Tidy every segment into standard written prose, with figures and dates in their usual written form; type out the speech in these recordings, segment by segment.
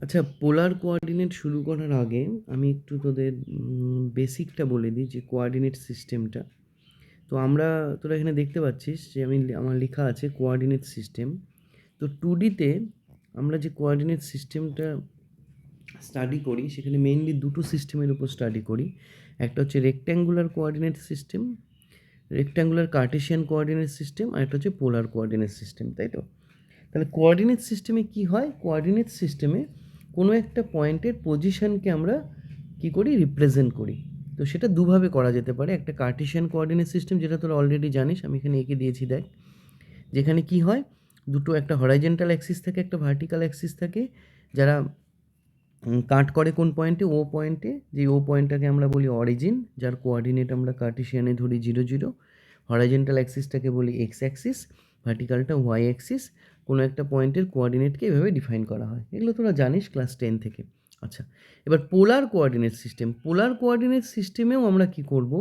আচ্ছা, polar coordinate শুরু করার আগে আমি একটু তোদের বেসিকটা বলে দিই যে কোঅর্ডিনেট সিস্টেমটা। তো তোরা এখানে দেখতে পাচ্ছিস যে আমার লেখা আছে কোঅর্ডিনেট সিস্টেম। তো 2D তে আমরা যে কোঅর্ডিনেট সিস্টেমটা স্টাডি করি সেখানে মেইনলি দুটো সিস্টেমের উপর স্টাডি করি। একটা হচ্ছে rectangular coordinate system, rectangular cartesian coordinate system, আর একটা হচ্ছে পোলার কোঅর্ডিনেট সিস্টেম, তাই তো? তাহলে কোঅর্ডিনেট সিস্টেমে কি হয়? কোঅর্ডিনেট সিস্টেমে কোনো একটা পয়েন্টের পজিশনকে আমরা কি করি? রিপ্রেজেন্ট করি। তো সেটা দুভাবে করা যেতে পারে। একটা কার্টেসিয়ান কোঅর্ডিনেট সিস্টেম, যেটা তোরা অলরেডি জানিস, আমি এখানে এঁকে দিয়েছি দেখ। যেখানে কি হয়, দুটো একটা হরাইজেন্টাল অ্যাক্সিস থাকে, একটা ভার্টিক্যাল অ্যাক্সিস থাকে, যারা কাট করে কোন পয়েন্টে? ও পয়েন্টে। যে ও পয়েন্টটাকে আমরা বলি অরিজিন, যার কোঅর্ডিনেট আমরা কার্টেসিয়ানে ধরি 0 0। হরাইজেন্টাল অ্যাক্সিসটাকে বলি এক্স অ্যাক্সিস, ভার্টিক্যালটা ওয়াই অ্যাক্সিস। কোনো একটা পয়েন্টের কোঅর্ডিনেটকে এভাবে ডিফাইন করা হয়। এগুলো তোরা জানিস ক্লাস 10 থেকে। আচ্ছা, এবার polar coordinate system. Polar coordinate সিস্টেমেও আমরা কি করব?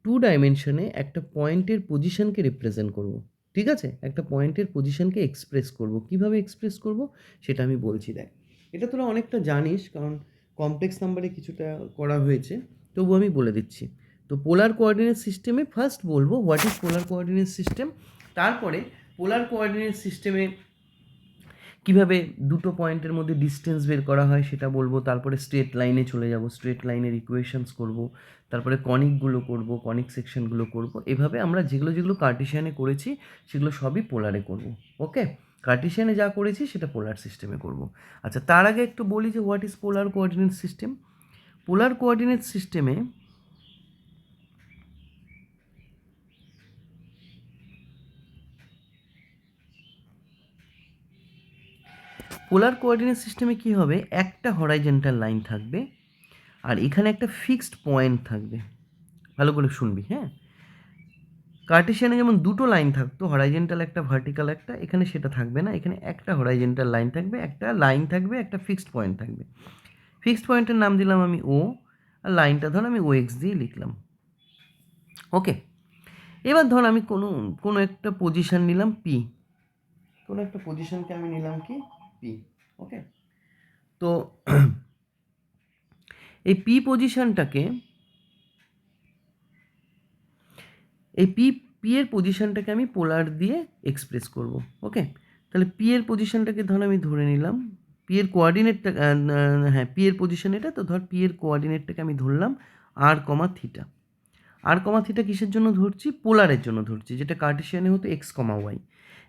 2 ডাইমেনশনে একটা পয়েন্টের পজিশনকে রিপ্রেজেন্ট করব। ঠিক আছে? একটা পয়েন্টের পজিশনকে এক্সপ্রেস করব। কিভাবে এক্সপ্রেস করব সেটা আমি বলছি, দেখ। এটা তোরা অনেকটা জানিস, কারণ কমপ্লেক্স নাম্বারে কিছুটা করা হয়েছে, তবু আমি বলে দিচ্ছি। তো পোলার কোঅর্ডিনেট সিস্টেমে ফার্স্ট বলবো what is polar coordinate system. তারপরে পোলার কোঅর্ডিনেট সিস্টেমে কীভাবে দুটো পয়েন্টের মধ্যে ডিস্টেন্স বের করা হয় সেটা বলবো। তারপরে স্ট্রেট লাইনে চলে যাব, স্ট্রেট লাইনের ইকুয়েশনস করব। তারপরে কনিকগুলো করব, কনিক সেকশনগুলো করব। এভাবে আমরা যেগুলো যেগুলো কার্টেসিয়ানে করেছি সেগুলো সবই পোলারে করব। ওকে? কার্টেসিয়ানে যা করেছি সেটা পোলার সিস্টেমে করব। আচ্ছা, তার আগে একটু বলি যে what is polar coordinate system. Polar coordinate সিস্টেমে পোলার কোঅর্ডিনেট সিস্টেমে কী হবে? একটা হরাইজেন্টাল লাইন থাকবে, আর এখানে একটা ফিক্সড পয়েন্ট থাকবে। ভালো করে শুনবি, হ্যাঁ? কার্টেসিয়ানে যেমন দুটো লাইন থাকতো, হরাইজেন্টাল একটা, ভার্টিক্যাল একটা, এখানে সেটা থাকবে না। এখানে একটা হরাইজেন্টাল লাইন থাকবে, একটা লাইন থাকবে, একটা ফিক্সড পয়েন্ট থাকবে। ফিক্সড পয়েন্টের নাম দিলাম আমি ও, আর লাইনটা ধর আমি ও এক্স দিয়ে লিখলাম। ওকে? এবার ধর আমি কোনো কোনো একটা পজিশন নিলাম পি, কোনো একটা পজিশনকে আমি নিলাম কি? পি। ওকে? তো এই পি পজিশনটাকে, এই পি এর পজিশনটাকে আমি পোলার দিয়ে এক্সপ্রেস করব। ওকে? তাহলে পি এর পজিশনটাকে ধর আমি ধরে নিলাম, পি এর কোঅর্ডিনেটটা, হ্যাঁ, পি এর পজিশন এটা, তো ধর পি এর কোঅর্ডিনেটটাকে আমি ধরলাম আর কমা থিটা। আর কমা থিটা কিসের জন্য ধরছি? পোলারের জন্য ধরছি, যেটা কার্টেসিয়ানে হতো এক্স কমা ওয়াই।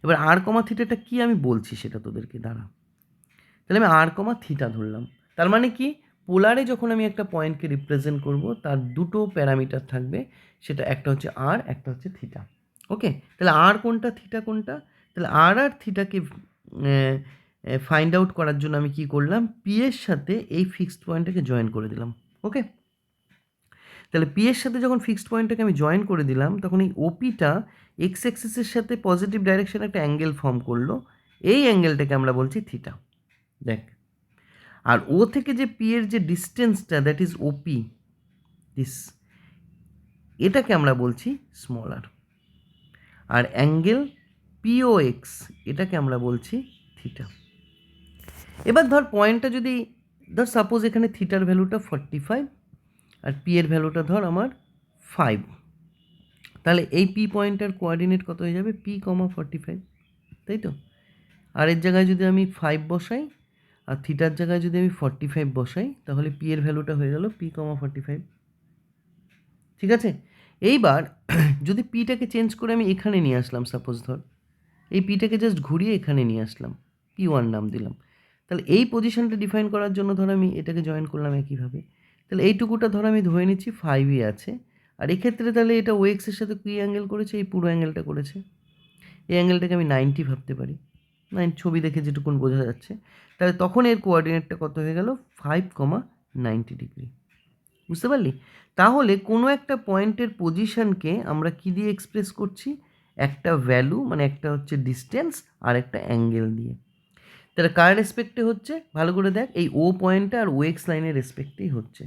এবার আর কমা থিটাটা কি আমি বলছি সেটা তোদেরকে দাঁড়া। তাহলে আমি আর কমা থিটা ধরলাম। তার মানে কি? পোলারে যখন আমি একটা পয়েন্টকে রিপ্রেজেন্ট করব, তার দুটো প্যারামিটার থাকবে, সেটা একটা হচ্ছে আর, একটা হচ্ছে থিটা। ওকে? তাহলে আর কোনটা, থিটা কোনটা? তাহলে আর আর থিটাকে ফাইন্ড আউট করার জন্য আমি কি করলাম? পি এর সাথে এই ফিক্সড পয়েন্টটাকে জয়েন করে দিলাম। ওকে? তাহলে পি এর সাথে যখন ফিক্সড পয়েন্টটাকে আমি জয়েন করে দিলাম, তখন এই ওপিটা এক্স অ্যাক্সিসের সাথে পজিটিভ ডাইরেকশনে একটা অ্যাঙ্গেল ফর্ম করলো। এই অ্যাঙ্গেলটাকে আমরা বলছি থিটা। দেখ, আর ও থেকে যে পি এর যে ডিস্টেন্সটা, দ্যাট ইজ ওপি, দিস, এটাকে আমরা বলছি স্মল আর। আর অ্যাঙ্গেল পিওএক্স, এটাকে আমরা বলছি থিটা। এবার ধর পয়েন্টটা যদি, ধর সাপোজ এখানে থিটার ভ্যালুটা 45 আর পি এর ভ্যালুটা ধর আমার 5, তাহলে এই পি পয়েন্টটার কোঅর্ডিনেট কত হয়ে যাবে? পি কমা 45, তাই তো? আর এর জায়গায় যদি আমি 5 বসাই, আর থিটার জায়গায় যদি আমি 45 বসাই, তাহলে পি এর ভ্যালুটা হয়ে গেল পি কমা 45। ঠিক আছে? এইবার যদি পিটাকে চেঞ্জ করে আমি এখানে নিয়ে আসলাম, সাপোজ ধর এই পিটাকে জাস্ট ঘুরিয়ে এখানে নিয়ে আসলাম, P1 নাম দিলাম। তাহলে এই পজিশনটা ডিফাইন করার জন্য ধর আমি এটাকে জয়েন করলাম একইভাবে। তাহলে এইটুকুটা ধর আমি ধরে নিচ্ছি 5ই আছে। আর এক্ষেত্রে তাহলে এটা OX এর সাথে কি অ্যাঙ্গেল করেছে? এই পুরো অ্যাঙ্গেলটা করেছে। এই অ্যাঙ্গেলটাকে আমি 90 ভাবতে পারি। ছবি দেখে যেটুকুন বোঝা যাচ্ছে। তাহলে তখন এর কোঅর্ডিনেটটা কত হয়ে গেল? 5,90 ডিগ্রি। বুঝতে পারলি? তাহলে কোনো একটা পয়েন্টের পজিশনকে আমরা কি দিয়ে এক্সপ্রেস করছি? একটা ভ্যালু, মানে একটা হচ্ছে ডিস্টেন্স আর একটা অ্যাঙ্গেল দিয়ে। তাহলে কার রেসপেক্টে হচ্ছে? ভালো করে দেখ, এই ও পয়েন্টটা আর OX লাইনের রেসপেক্টেই হচ্ছে।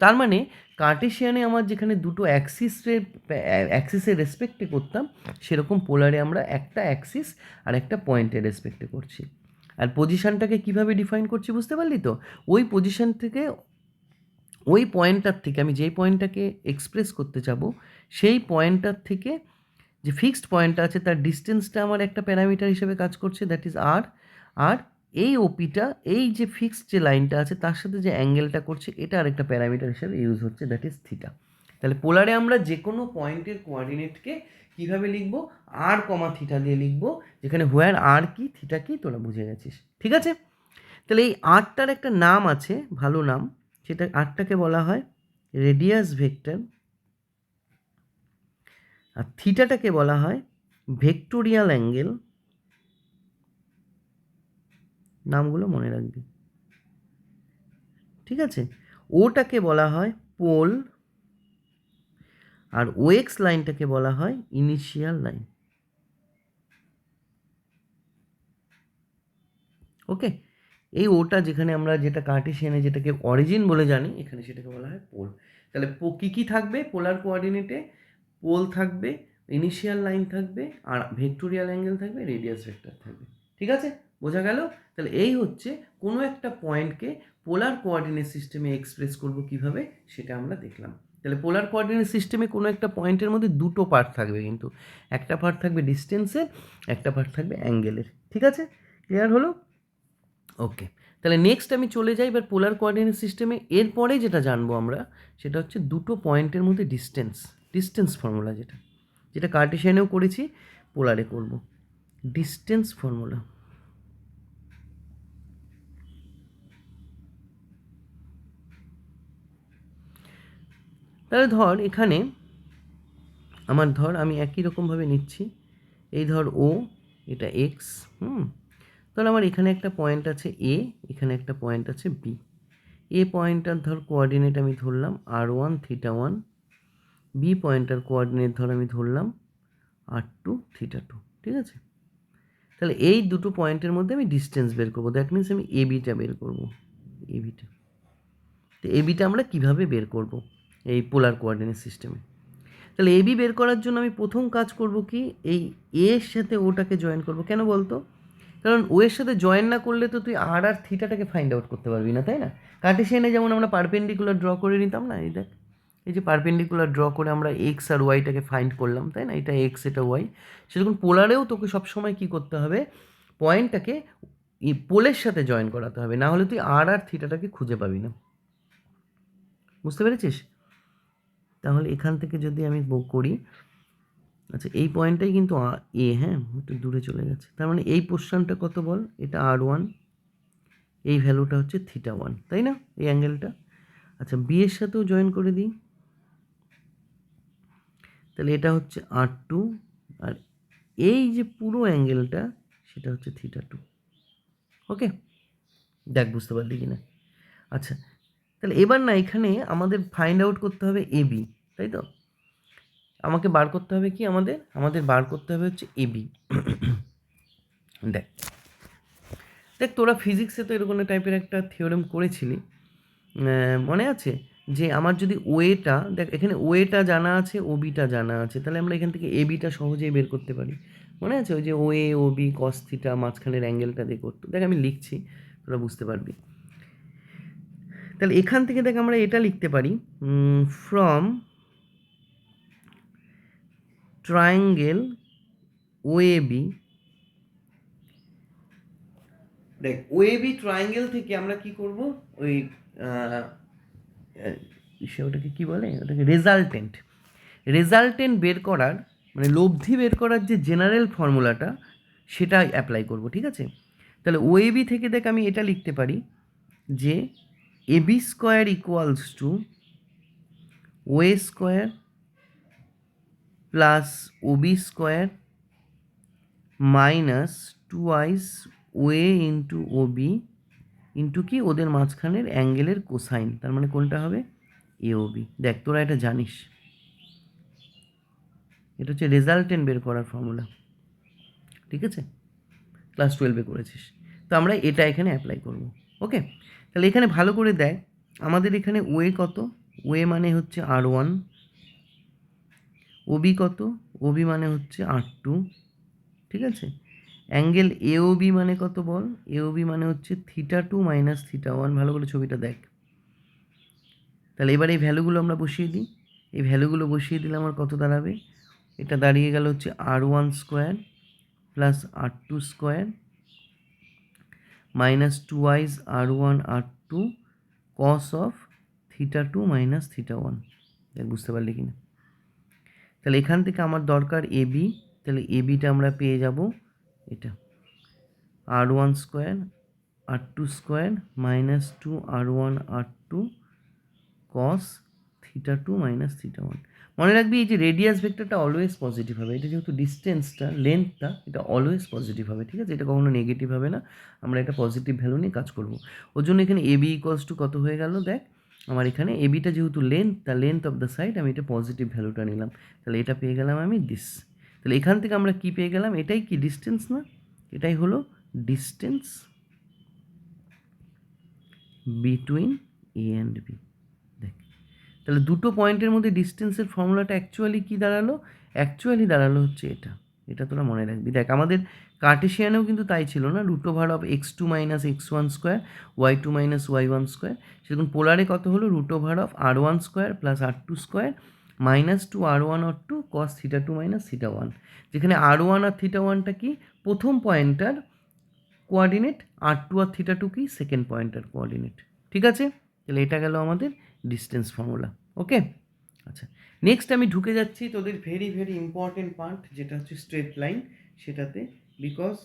তার মানে কার্টেসিয়ানে আমার যেখানে দুটো অ্যাক্সিসের রেসপেক্টে করতাম, সেরকম পোলারে আমরা একটা অ্যাক্সিস আর একটা পয়েন্টের রেসপেক্টে করছি। আর পজিশানটাকে কীভাবে ডিফাইন করছি বুঝতে পারলি তো? ওই পজিশান থেকে, ওই পয়েন্টটার থেকে আমি যেই পয়েন্টটাকে এক্সপ্রেস করতে যাবো সেই পয়েন্টটার থেকে যে ফিক্সড পয়েন্টটা আছে তার ডিস্টেন্সটা আমার একটা প্যারামিটার হিসেবে কাজ করছে, দ্যাট ইজ আর। আর এই ওপিটা, এই যে ফিক্সড যে লাইনটা আছে তার সাথে যে অ্যাঙ্গেলটা করছে এটা আরেকটা প্যারামিটার হিসেবে ইউজ হচ্ছে, দ্যাট ইজ থিটা। তাহলে পোলারে আমরা যে কোনো পয়েন্টের কোঅর্ডিনেটকে কীভাবে লিখবো? আর কমা থিটা দিয়ে লিখবো, যেখানে হোয়ার আর কি থিটা কি তোরা বুঝে গেছিস, ঠিক আছে? তাহলে এই আরটার একটা নাম আছে, ভালো নাম, সেটা আরটাকে বলা হয় রেডিয়াস ভেক্টর, আর থিটাটাকে বলা হয় ভেক্টোরিয়াল অ্যাঙ্গেল। নামগুলো মনে রাখবি, ঠিক আছে? ওটাকে বলা হয় পোল, আর ওএক্স লাইনটাকে বলা হয় ইনিশিয়াল লাইন। ওকে, এই ওটা যেখানে আমরা যেটা কার্টেশিয়ানে যেটাকে অরিজিন বলে জানি, এখানে সেটাকে বলা হয় পোল। তাহলে কী কী থাকবে পোলার কোঅর্ডিনেটে? পোল থাকবে, ইনিশিয়াল লাইন থাকবে, আর ভেক্টোরিয়াল অ্যাঙ্গেল থাকবে, রেডিয়াস ভেক্টর থাকবে, ঠিক আছে? বোঝা গেল? তাহলে এই হচ্ছে কোনো একটা পয়েন্টকে পোলার কোঅর্ডিনেট সিস্টেমে এক্সপ্রেস করব কিভাবে, সেটা আমরা দেখলাম। তাহলে পোলার কোঅর্ডিনেট সিস্টেমে কোনো একটা পয়েন্টের মধ্যে দুটো পার্ট থাকবে, কিন্তু একটা পার্ট থাকবে ডিস্টেন্সের, একটা পার্ট থাকবে অ্যাঙ্গেলের, ঠিক আছে? ক্লিয়ার হলো? ওকে, তাহলে নেক্সট আমি চলে যাই এবার পোলার কোঅর্ডিনেট সিস্টেমে। এরপরে যেটা জানবো আমরা সেটা হচ্ছে দুটো পয়েন্টের মধ্যে ডিস্টেন্স ফর্মুলা, যেটা যেটা কার্টেশিয়ানেও করেছি, পোলারে করব, ডিস্টেন্স ফর্মুলা। তাহলে ধর এখানে আমার, ধর আমি একই রকমভাবে নিচ্ছি, এই ধর ও, এটা এক্স, তাহলে আমার এখানে একটা পয়েন্ট আছে এ, এখানে একটা পয়েন্ট আছে বি। এ পয়েন্টটার ধর কোঅর্ডিনেট আমি ধরলাম r1 θ1, বি পয়েন্টটার কোঅর্ডিনেট ধর আমি ধরলাম r2 θ2, ঠিক আছে? তাহলে এই দুটো পয়েন্টের মধ্যে আমি ডিস্টেন্স বের করবো, দ্যাট মিনস আমি এবিটা বের করবো, এবিটা। তো এবিটা আমরা কীভাবে বের করব এই পোলার কোঅর্ডিনেট সিস্টেমে? তাহলে এবি বের করার জন্য আমি প্রথম কাজ করব কি, এই এর সাথে ওটাকে জয়েন করব। কেন বলতো? কারণ ও এর সাথে জয়েন না করলে তো তুই আর থিটাটাকে ফাইন্ড আউট করতে পারবি না, তাই না? কার্টেশিয়ানে যেমন আমরা পারপেন্ডিকুলার ড্র করে নিতাম না, এই দেখ, এই যে পারপেন্ডিকুলার ড্র করে আমরা এক্স আর ওয়াইটাকে ফাইন্ড করলাম, তাই না? এটা এক্স, এটা ওয়াই। সেরকম পোলারেও তোকে সবসময় কী করতে হবে, পয়েন্টটাকে পোলের সাথে জয়েন করাতে হবে, না হলে তুই আর থিটাটাকে খুঁজে পাবি না। বুঝতে পেরেছিস? তাহলে এখান থেকে যদি আমি করি, আচ্ছা এই পয়েন্টটাই কিন্তু এ, হ্যাঁ একটু দূরে চলে গেছে, তার মানে এই পোর্শনটা কত বল, এটা r1, এই ভ্যালুটা হচ্ছে θ1, তাই না? এই অ্যাঙ্গেলটা। আচ্ছা বি এর সাথেও জয়েন করে দিই, তাহলে এটা হচ্ছে r2, আর এই যে পুরো অ্যাঙ্গেলটা সেটা হচ্ছে θ2। ওকে, দেখ বুঝতে পারলি কি না? আচ্ছা, তাহলে এবার না এখানে আমাদের ফাইন্ড আউট করতে হবে এবি, তাই তো? আমাকে বার করতে হবে কি, আমাদের বার করতে হবে হচ্ছে এবি। দেখ দেখ তোরা ফিজিক্সে তো এরকম টাইপের একটা থিওরেম করেছিলি, মনে আছে? যে আমার যদি ওয়েটা, দেখ এখানে ওয়েটা জানা আছে, ওবিটা জানা আছে, তাহলে আমরা এখান থেকে এবিটা সহজেই বের করতে পারি। মনে আছে ওই যে ওএ ওবি কস থিটা মাঝখানের অ্যাঙ্গেলটা দিয়ে করতো? দেখ আমি লিখছি, তোরা বুঝতে পারবি। তাহলে এখান থেকে দেখ আমরা এটা লিখতে পারি, ফ্রম ট্রায়াঙ্গেল ওএবি, দেখ ওএবি ট্রায়াঙ্গেল থেকে আমরা কি করব, ওই ওটাকে কী বলে, ওটাকে রেজাল্টেন্ট বের করার, মানে লব্ধি বের করার যে জেনারেল ফর্মুলাটা সেটা অ্যাপ্লাই করব, ঠিক আছে? তাহলে ওএবি থেকে দেখ আমি এটা লিখতে পারি যে AB square equals to OA square plus OB square minus 2i OA into OB into কি ওদের মাঝখানের অ্যাঙ্গেলের কোসাইন, তার মানে কোনটা হবে, এওবি। দেখ তোরা এটা জানিস, এটা হচ্ছে রেজাল্টেন্ট বের করার ফর্মুলা, ঠিক আছে? ক্লাস 12-এ করেছিস। তো আমরা এটা এখানে অ্যাপ্লাই করব। ওকে, তাহলে এখানে ভালো করে দেখ, আমাদের এখানে ওয়ে কত, ওয়ে মানে হচ্ছে r1, ওবি কত, ওবি মানে হচ্ছে r2, ঠিক আছে? অ্যাঙ্গেল এওবি মানে কত বল? এওবি মানে হচ্ছে θ2 মাইনাস θ1। ভালো করে ছবিটা দেখ। তাহলে এবার এই ভ্যালুগুলো আমরা বসিয়ে দিই। এই ভ্যালুগুলো বসিয়ে দিলে আমার কত দাঁড়াবে? এটা দাঁড়িয়ে গেল হচ্ছে r1 square plus r2 square minus 2i r1 r2 cos of θ2 minus θ1। দেখ বুঝতে পারলি কি না? তাহলে এখান থেকে আমার দরকার এবি। তাহলে এবিটা আমরা পেয়ে যাব এটা r1 square r2 square minus 2r1 r2 cos θ2 minus θ1। মনে রাখবি এই যে রেডিয়াস ভেক্টরটা অলওয়েজ পজিটিভ হবে। এটা যেহেতু ডিস্টেন্সটা লেন্থটা এটা অলওয়েজ পজিটিভ হবে, ঠিক আছে? এটা কখনো নেগেটিভ হবে না। আমরা এটা পজিটিভ ভ্যালু নিয়ে কাজ করব। ওর জন্য এখানে এবি ইকুয়ালস টু কত হয়ে গেল দেখ। আমার এখানে এবিটা যেহেতু লেন্থ অফ দ্য সাইড, আমি এটা পজিটিভ ভ্যালুটা নিলাম। তাহলে এটা পেয়ে গেলাম আমি দিস। তাহলে এখান থেকে আমরা কি পেয়ে গেলাম? এটাই কি ডিস্টেন্স না? এটাই হলো distance between A and B. দেখ তাহলে দুটো পয়েন্টের মধ্যে ডিস্টেন্সের ফর্মুলাটা অ্যাকচুয়ালি কী দাঁড়ালো? অ্যাকচুয়ালি দাঁড়ালো হচ্ছে এটা। এটা তোরা মনে রাখবি। দেখ আমাদের কার্টেশিয়ানেও কিন্তু তাই ছিল না, √ওভার of x2 minus x1 square y2 minus y1 square. সেরকম পোলারে কত হলো? √ওভার of r1 square plus r2 square minus 2r1 r2 cos θ2 minus θ1। যেখানে r1 আর θ1টা কি? প্রথম পয়েন্টার কোয়ার্ডিনেট, r2 আর θ2 কি? Second pointer coordinate. ঠিক আছে? তাহলে এটা গেল আমাদের ডিস্টেন্স ফর্মুলা। ওকে, আচ্ছা নেক্সট আমি ঢুকে যাচ্ছি তোদের ভেরি ভেরি ইম্পর্টেন্ট পার্ট, যেটা হচ্ছে স্ট্রেট লাইন। সেটাতে বিকজ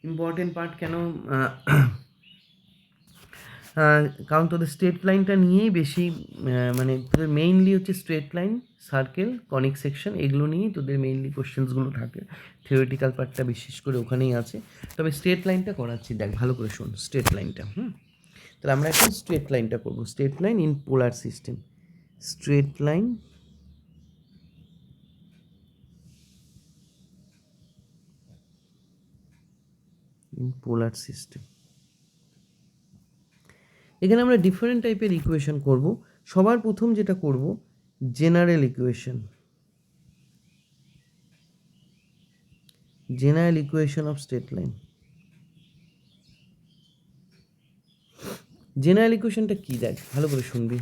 ইম্পর্টেন্ট পার্ট কেন? কারণ তোদের স্ট্রেট লাইনটা নিয়েই বেশি, মানে তোদের মেইনলি হচ্ছে straight line, circle, conic section, এগুলো নিয়েই তোদের মেইনলি কোশ্চেন্সগুলো থাকে। থিওরিটিক্যাল পার্টটা বিশেষ করে ওখানেই আছে। তবে স্ট্রেট লাইনটা করাচ্ছি, দেখ ভালো করে শোন স্ট্রেট লাইনটা। তাহলে আমরা এখন স্ট্রেট লাইনটা করবো। Straight line in polar system. Straight line in polar system. এখানে আমরা ডিফারেন্ট টাইপের ইকুয়েশন করব। সবার প্রথম যেটা করব, general equation. General equation of straight line. General ইকুয়েশনটা কি দেখ ভালো করে শুনবি।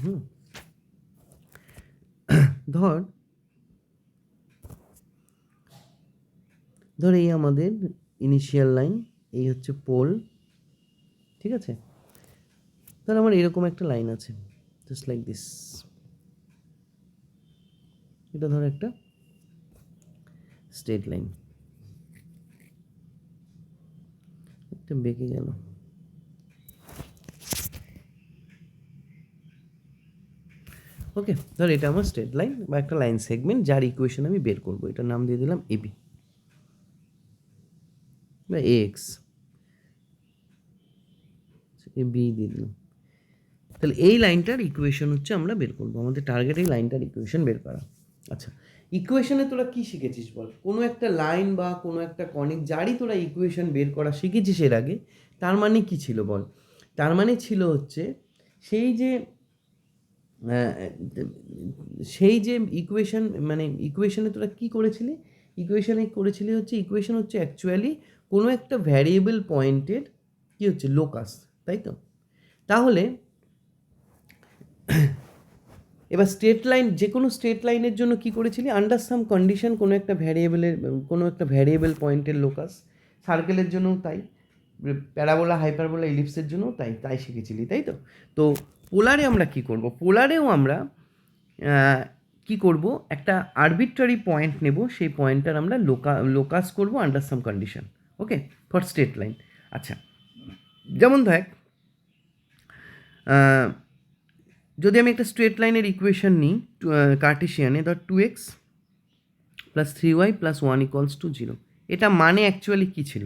ধর এই আমাদের ইনিশিয়াল লাইন, এই হচ্ছে পোল, ঠিক আছে? ধর আমার এরকম একটা লাইন আছে, জাস্ট লাইক দিস। এটা ধর একটা স্ট্রেট লাইন, একটা বেঁকে গেল। ওকে, ধর এটা আমার স্ট্রেট লাইন বা একটা লাইন সেগমেন্ট, যার ইকুয়েশন আমি বের করবো। এটার নাম দিয়ে দিলাম এবি বা এক্স, বি দিয়ে দিলাম। তাহলে এই লাইনটার ইকুয়েশন হচ্ছে আমরা বের করবো। আমাদের টার্গেট এই লাইনটার ইকুয়েশন বের করা। আচ্ছা, ইকুয়েশনে তোরা কি শিখেছিস বল? কোনো একটা লাইন বা কোনো একটা কনিক যারই তোরা ইকুয়েশন বের করা শিখেছিস এর আগে, তার মানে কি ছিল বল? তার মানে ছিল হচ্ছে সেই যে ইকুয়েশন, মানে ইকুয়েশনে তোরা কি করেছিলি? ইকুয়েশন হচ্ছে অ্যাকচুয়ালি কোনো একটা ভ্যারিয়েবল পয়েন্টের কি হচ্ছে? লোকাস, তাই তো? তাহলে এবার স্ট্রেট লাইন, যে কোনো স্ট্রেট লাইনের জন্য কি করেছিলি? আন্ডার সাম কন্ডিশন কোনো একটা ভ্যারিয়েবল পয়েন্টের লোকাস। সার্কেলের জন্যও তাই, প্যারাবোলা, হাইপারবোলা, ইলিপসের জন্যও তাই শিখেছিলি, তাই তো? তো পোলারে আমরা কি করব? পোলারেও আমরা কি করব? একটা আরবিট্রারি পয়েন্ট নেব, সেই পয়েন্টটার আমরা লোকাস করব under some condition. Okay, for straight line. আচ্ছা, যেমন দেখ যদি আমি একটা স্ট্রেট লাইনের ইকুয়েশন নিই কার্টেশিয়ানে, ধর 2x plus 3y plus 1 equals to 0। এটা মানে অ্যাকচুয়ালি কী ছিল?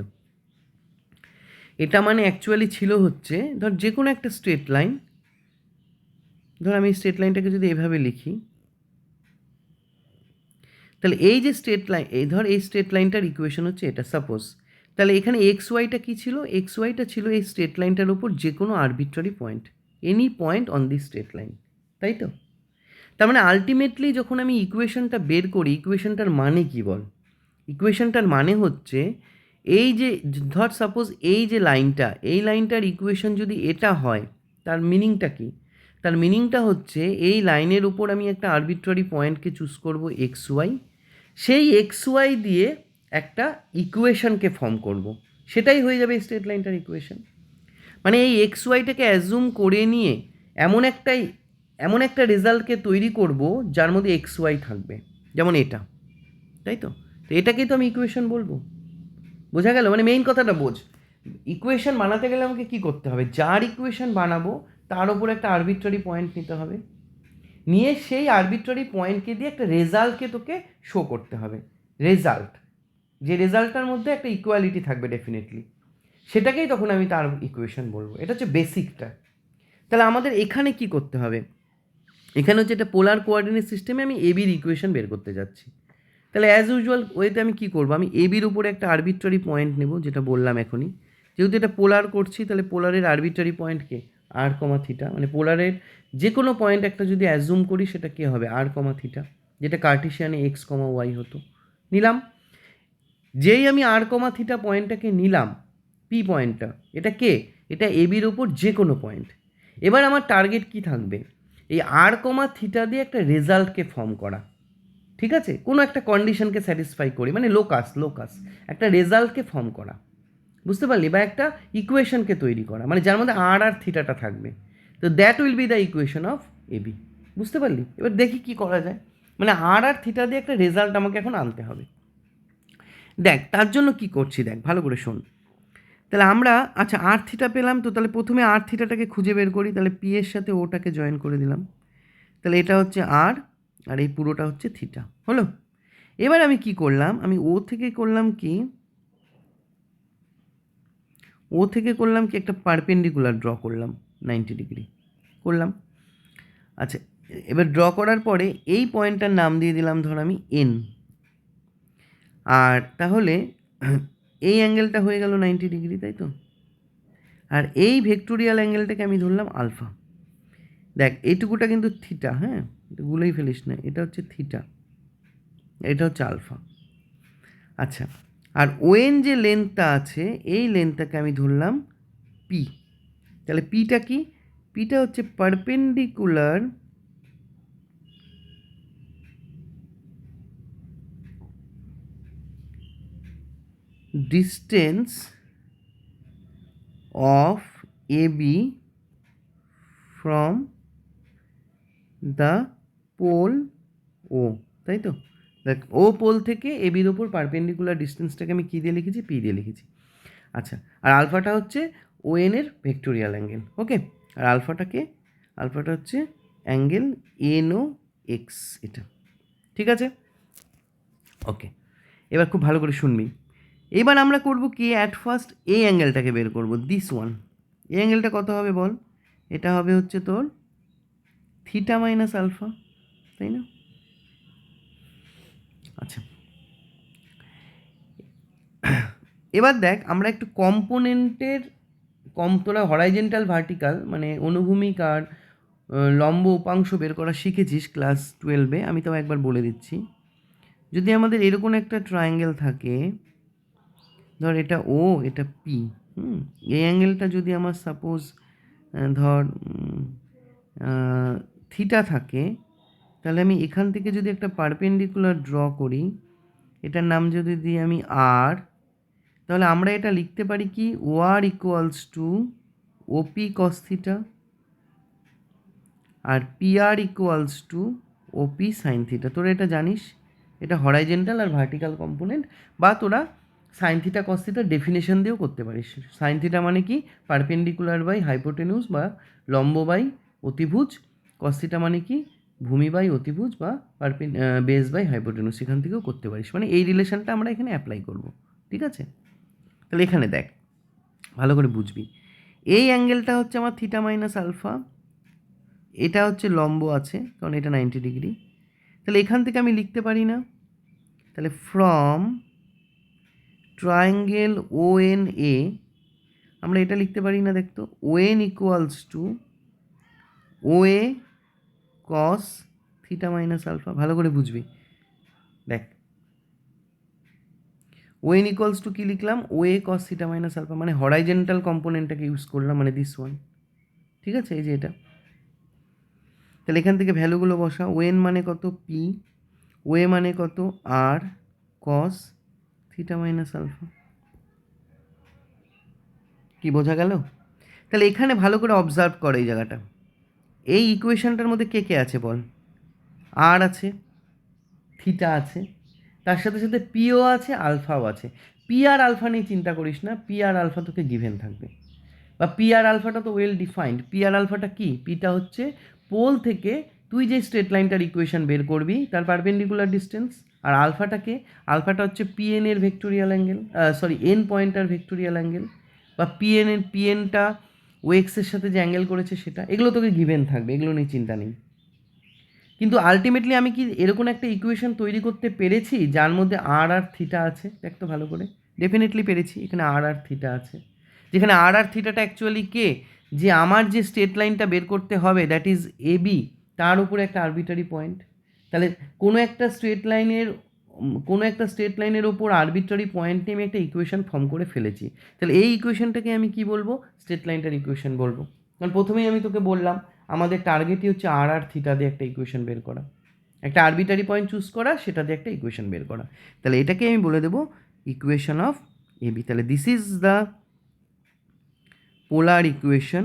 এটা মানে অ্যাকচুয়ালি ছিল হচ্ছে, ধর যে কোনো একটা স্ট্রেট লাইন, ধর আমি স্ট্রেট লাইনটাকে যদি এভাবে লিখি, তাহলে এই যে স্ট্রেট লাইন, এই স্ট্রেট লাইনটার ইকুয়েশন হচ্ছে এটা সাপোজ। তাহলে এখানে এক্স ওয়াইটা কী ছিল? এক্স ওয়াইটা ছিল এই স্ট্রেট লাইনটার ওপর যে কোনো arbitrary point, any point on the straight line, তাই তো? তার মানে আলটিমেটলি যখন আমি ইকুয়েশনটা বের করি, ইকুয়েশনটার মানে কী বল? ইকুয়েশনটার মানে হচ্ছে এই যে ধর সাপোজ এই যে লাইনটা, এই লাইনটার ইকুয়েশন যদি এটা হয়, তার মিনিংটা কী? তার মিনিংটা হচ্ছে এই লাইনের উপর আমি একটা আরবিট্রারি পয়েন্টকে চুজ করব এক্স ওয়াই, সেই এক্স ওয়াই দিয়ে একটা ইকুয়েশনকে ফর্ম করব, সেটাই হয়ে যাবে স্ট্রেট লাইনটার ইকুয়েশন। মানে এই এক্স ওয়াইটাকে অ্যাজুম করে নিয়ে এমন একটা রেজাল্টকে তৈরি করব যার মধ্যে এক্স ওয়াই থাকবে, যেমন এটা, তাই তো? তো এটাকেই তো আমি ইকুয়েশন বলবো। বোঝা গেল? মানে মেইন কথাটা বোঝ, ইকুয়েশন বানাতে গেলে আমাকে কী করতে হবে? যার ইকুয়েশন বানাবো তার ওপর একটা আরবিট্রারি পয়েন্ট নিতে হবে, নিয়ে সেই আরবিট্রারি পয়েন্টকে দিয়ে একটা রেজাল্টকে তোকে শো করতে হবে। রেজাল্ট, যে রেজাল্টটার মধ্যে একটা ইকুয়ালিটি থাকবে ডেফিনেটলি, সেটাকেই তখন আমি তার ইকুয়েশন বলবো। এটা হচ্ছে বেসিকটা। তাহলে আমাদের এখানে কি করতে হবে? এখানে হচ্ছে একটা পোলার কোঅর্ডিনেট সিস্টেমে আমি এবির ইকুয়েশন বের করতে যাচ্ছি। তাহলে অ্যাজ ইউজুয়াল ওয়েতে আমি কী করবো? আমি এবির উপরে একটা আরবিট্রারি পয়েন্ট নেব, যেটা বললাম এখনই। যেহেতু এটা পোলার করছি, তাহলে পোলারের আরবিট্রারি পয়েন্টকে আর কমা থিটা, মানে পোলারের যে কোনো পয়েন্ট একটা যদি অ্যাজুম করি, সেটা কী হবে? আর কমা থিটা, যেটা কার্টিসিয়ানে এক্স কমা ওয়াই হতো। নিলাম, যেই আমি আর কমা থিটা পয়েন্টটাকে নিলাম, পি পয়েন্টটা, এটা কে? এটা এবির ওপর যে কোনো পয়েন্ট। এবার আমার টার্গেট কি থাকবে? এই আর কমা থিটা দিয়ে একটা রেজাল্টকে ফর্ম করা, ঠিক আছে? কোনো একটা কন্ডিশনকে স্যাটিসফাই করি, মানে লোকাস একটা রেজাল্টকে ফর্ম করা, বুঝতে পারলি? বা একটা ইকুয়েশনকে তৈরি করা, মানে যার মধ্যে আর আর থিটাটা থাকবে। তো that will be the equation of AB, বুঝতে পারলি? এবার দেখি কি করা যায়। মানে আর আর থিটা দিয়ে একটা রেজাল্ট আমাকে এখন আনতে হবে। দেখ তার জন্য কি করছি, দেখ ভালো করে শোন। তাহলে আমরা আচ্ছা আর থিটা পেলাম, তো তাহলে প্রথমে আর থিটাটাকে খুঁজে বের করি। তাহলে পি এর সাথে ওটাকে জয়েন করে দিলাম। তাহলে এটা হচ্ছে আর, আর এই পুরোটা হচ্ছে থিটা, হলো? এবার আমি কি করলাম? আমি ও থেকে করলাম কি একটা পারপেন্ডিকুলার ড্র করলাম 90 ডিগ্রি করলাম। আচ্ছা, এবার ড্র করার পরে এই পয়েন্টটার নাম দিয়ে দিলাম ধর আমি এন। আর তাহলে এই অ্যাঙ্গেলটা হয়ে গেল 90 ডিগ্রি, তাই তো? আর এই ভেক্টোরিয়াল অ্যাঙ্গেলটাকে আমি ধরলাম আলফা। দেখ এইটুকুটা কিন্তু থিটা, হ্যাঁ, এটা গুলোই ফেলিস না, এটা হচ্ছে থিটা, এটা হচ্ছে আলফা। আচ্ছা, আর ওএন যে লেন্থটা আছে, এই লেন্থটাকে আমি ধরলাম পি। তাহলে পিটা কি? পিটা হচ্ছে perpendicular distance of AB from the pole O, তাই তো? দেখ ও পোল থেকে এবির ওপর পারপেন্ডিকুলার ডিস্টেন্সটাকে আমি কী দিয়ে লিখেছি? পি দিয়ে লিখেছি। আচ্ছা, আর আলফাটা হচ্ছে ও এনের ভেক্টোরিয়াল অ্যাঙ্গেল, ওকে? আর আলফাটা হচ্ছে অ্যাঙ্গেল এন ও এক্স, এটা ঠিক আছে? ওকে, এবার খুব ভালো করে শুনবি। এবার আমরা করব কি, অ্যাট ফার্স্ট এই অ্যাঙ্গেলটাকে বের করব, দিস ওয়ান। এই অ্যাঙ্গেলটা কত হবে বল? এটা হবে হচ্ছে তোর থিটা মাইনাস আলফা, তাই না? আচ্ছা, এবার দেখ আমরা একটু কম্পোনেন্টের তোরা হরাইজেন্টাল ভার্টিক্যাল মানে অনুভূমিক আর লম্ব উপাংশ বের করা শিখেছিস ক্লাস 12-এ, আমি তাও একবার বলে দিচ্ছি। যদি আমাদের এরকম একটা ট্রায়াঙ্গেল থাকে, ধর এটা ও, এটা পি, এই অ্যাঙ্গেলটা যদি আমার সাপোজ ধর থিটা থাকে, তাহলে আমি এখান থেকে যদি একটা পারপেন্ডিকুলার ড্র করি, এটার নাম যদি দিই আমি আর, তাহলে আমরা এটা লিখতে পারি কি, O R equals to OP cos theta, আর P R equals to OP sine theta. তোরা এটা জানিস, এটা হরাইজেন্টাল আর ভার্টিক্যাল কম্পোনেন্ট, বা তোরা sine theta cos theta definition দিয়েও করতে পারিস। সাইন থিটা মানে কি? পারপেন্ডিকুলার বাই হাইপোটেনিউস বা লম্ব বাই অতিভুজ। কস থিটা মানে কি? ভূমি বাই অতিভুজ বা বেস বাই হাইপোটেনিউস, সেখান থেকেও করতে পারিস। মানে এই রিলেশনটা আমরা এখানে অ্যাপ্লাই করব, ঠিক আছে? তাহলে এখানে দেখ ভালো করে বুঝবি, এই অ্যাঙ্গেলটা হচ্ছে আমার থিটা মাইনাস আলফা, এটা হচ্ছে লম্ব আছে কারণ এটা 90 ডিগ্রি। তাহলে এখান থেকে আমি লিখতে পারি না, তাহলে from triangle O N A আমরা এটা লিখতে পারি না, দেখতো O N equals to O A cos theta minus alpha, ভালো করে বুঝবি। দেখ ওএন ইকুয়ালস টু কী লিখলাম, OA cos theta minus alpha, মানে হরাইজেন্টাল কম্পোনেন্টটাকে ইউজ করলাম, মানে দিস ওয়ান। ঠিক আছে, এই যে এটা। তাহলে এখান থেকে ভ্যালুগুলো বসা, ওএন মানে কত পি, ওএ মানে কত আর কস থিটা মাইনাস আলফা। কি বোঝা গেল? তাহলে এখানে ভালো করে অবজার্ভ কর এই জায়গাটা। এই ইকুয়েশনটার মধ্যে কে কে আছে বল? আর আছে, থিটা আছে, তার সাথে সাথে পিও আছে, আলফাও আছে। পি আর আলফা নিয়ে চিন্তা করিস না, পি আর আলফা তোকে গিভেন থাকবে, বা পি আর আলফাটা তো ওয়েল ডিফাইন্ড। পি আর আলফাটা কি? পিটা হচ্ছে পোল থেকে তুই যে স্ট্রেট লাইনটার ইকুয়েশন বের করবি তার পারপেন্ডিকুলার ডিস্টেন্স। আর আলফাটাকে, আলফাটা হচ্ছে পিএন এর vectorial angle, sorry N pointer vectorial angle, বা পিএনটা ওএক্সের সাথে যে অ্যাঙ্গেল করেছে সেটা। এগুলো তোকে গিভেন থাকবে, এগুলো নিয়ে চিন্তা নেই। কিন্তু আলটিমেটলি আমি কি এরকম একটা ইকুয়েশন তৈরি করতে পেরেছি যার মধ্যে আর আর থিটা আছে? দেখ তো ভালো করে। ডেফিনেটলি পেরেছি, এখানে আর আর থিটা আছে, যেখানে আর আর থিটাটা অ্যাকচুয়ালি কে, যে আমার যে স্ট্রেট লাইনটা বের করতে হবে দ্যাট ইজ এ বি, তার উপরে একটা আরবিটারি পয়েন্ট। তাহলে কোনো একটা স্ট্রেট লাইনের ওপর আরবিটারি পয়েন্ট নিয়ে আমি একটা ইকুয়েশন ফর্ম করে ফেলেছি। তাহলে এই ইকুয়েশনটাকে আমি কি বলবো? স্ট্রেট লাইনটার ইকুয়েশন বলবো। কারণ প্রথমেই আমি তোকে বললাম আমাদের টার্গেটই হচ্ছে আর আর থিটা দিয়ে একটা ইকুয়েশন বের করা, একটা আরবিটারি পয়েন্ট চুজ করা, সেটা দিয়ে একটা ইকুয়েশন বের করা। তাহলে এটাকে আমি বলে দেবো ইকুয়েশন অফ এবি। তাহলে this is the polar equation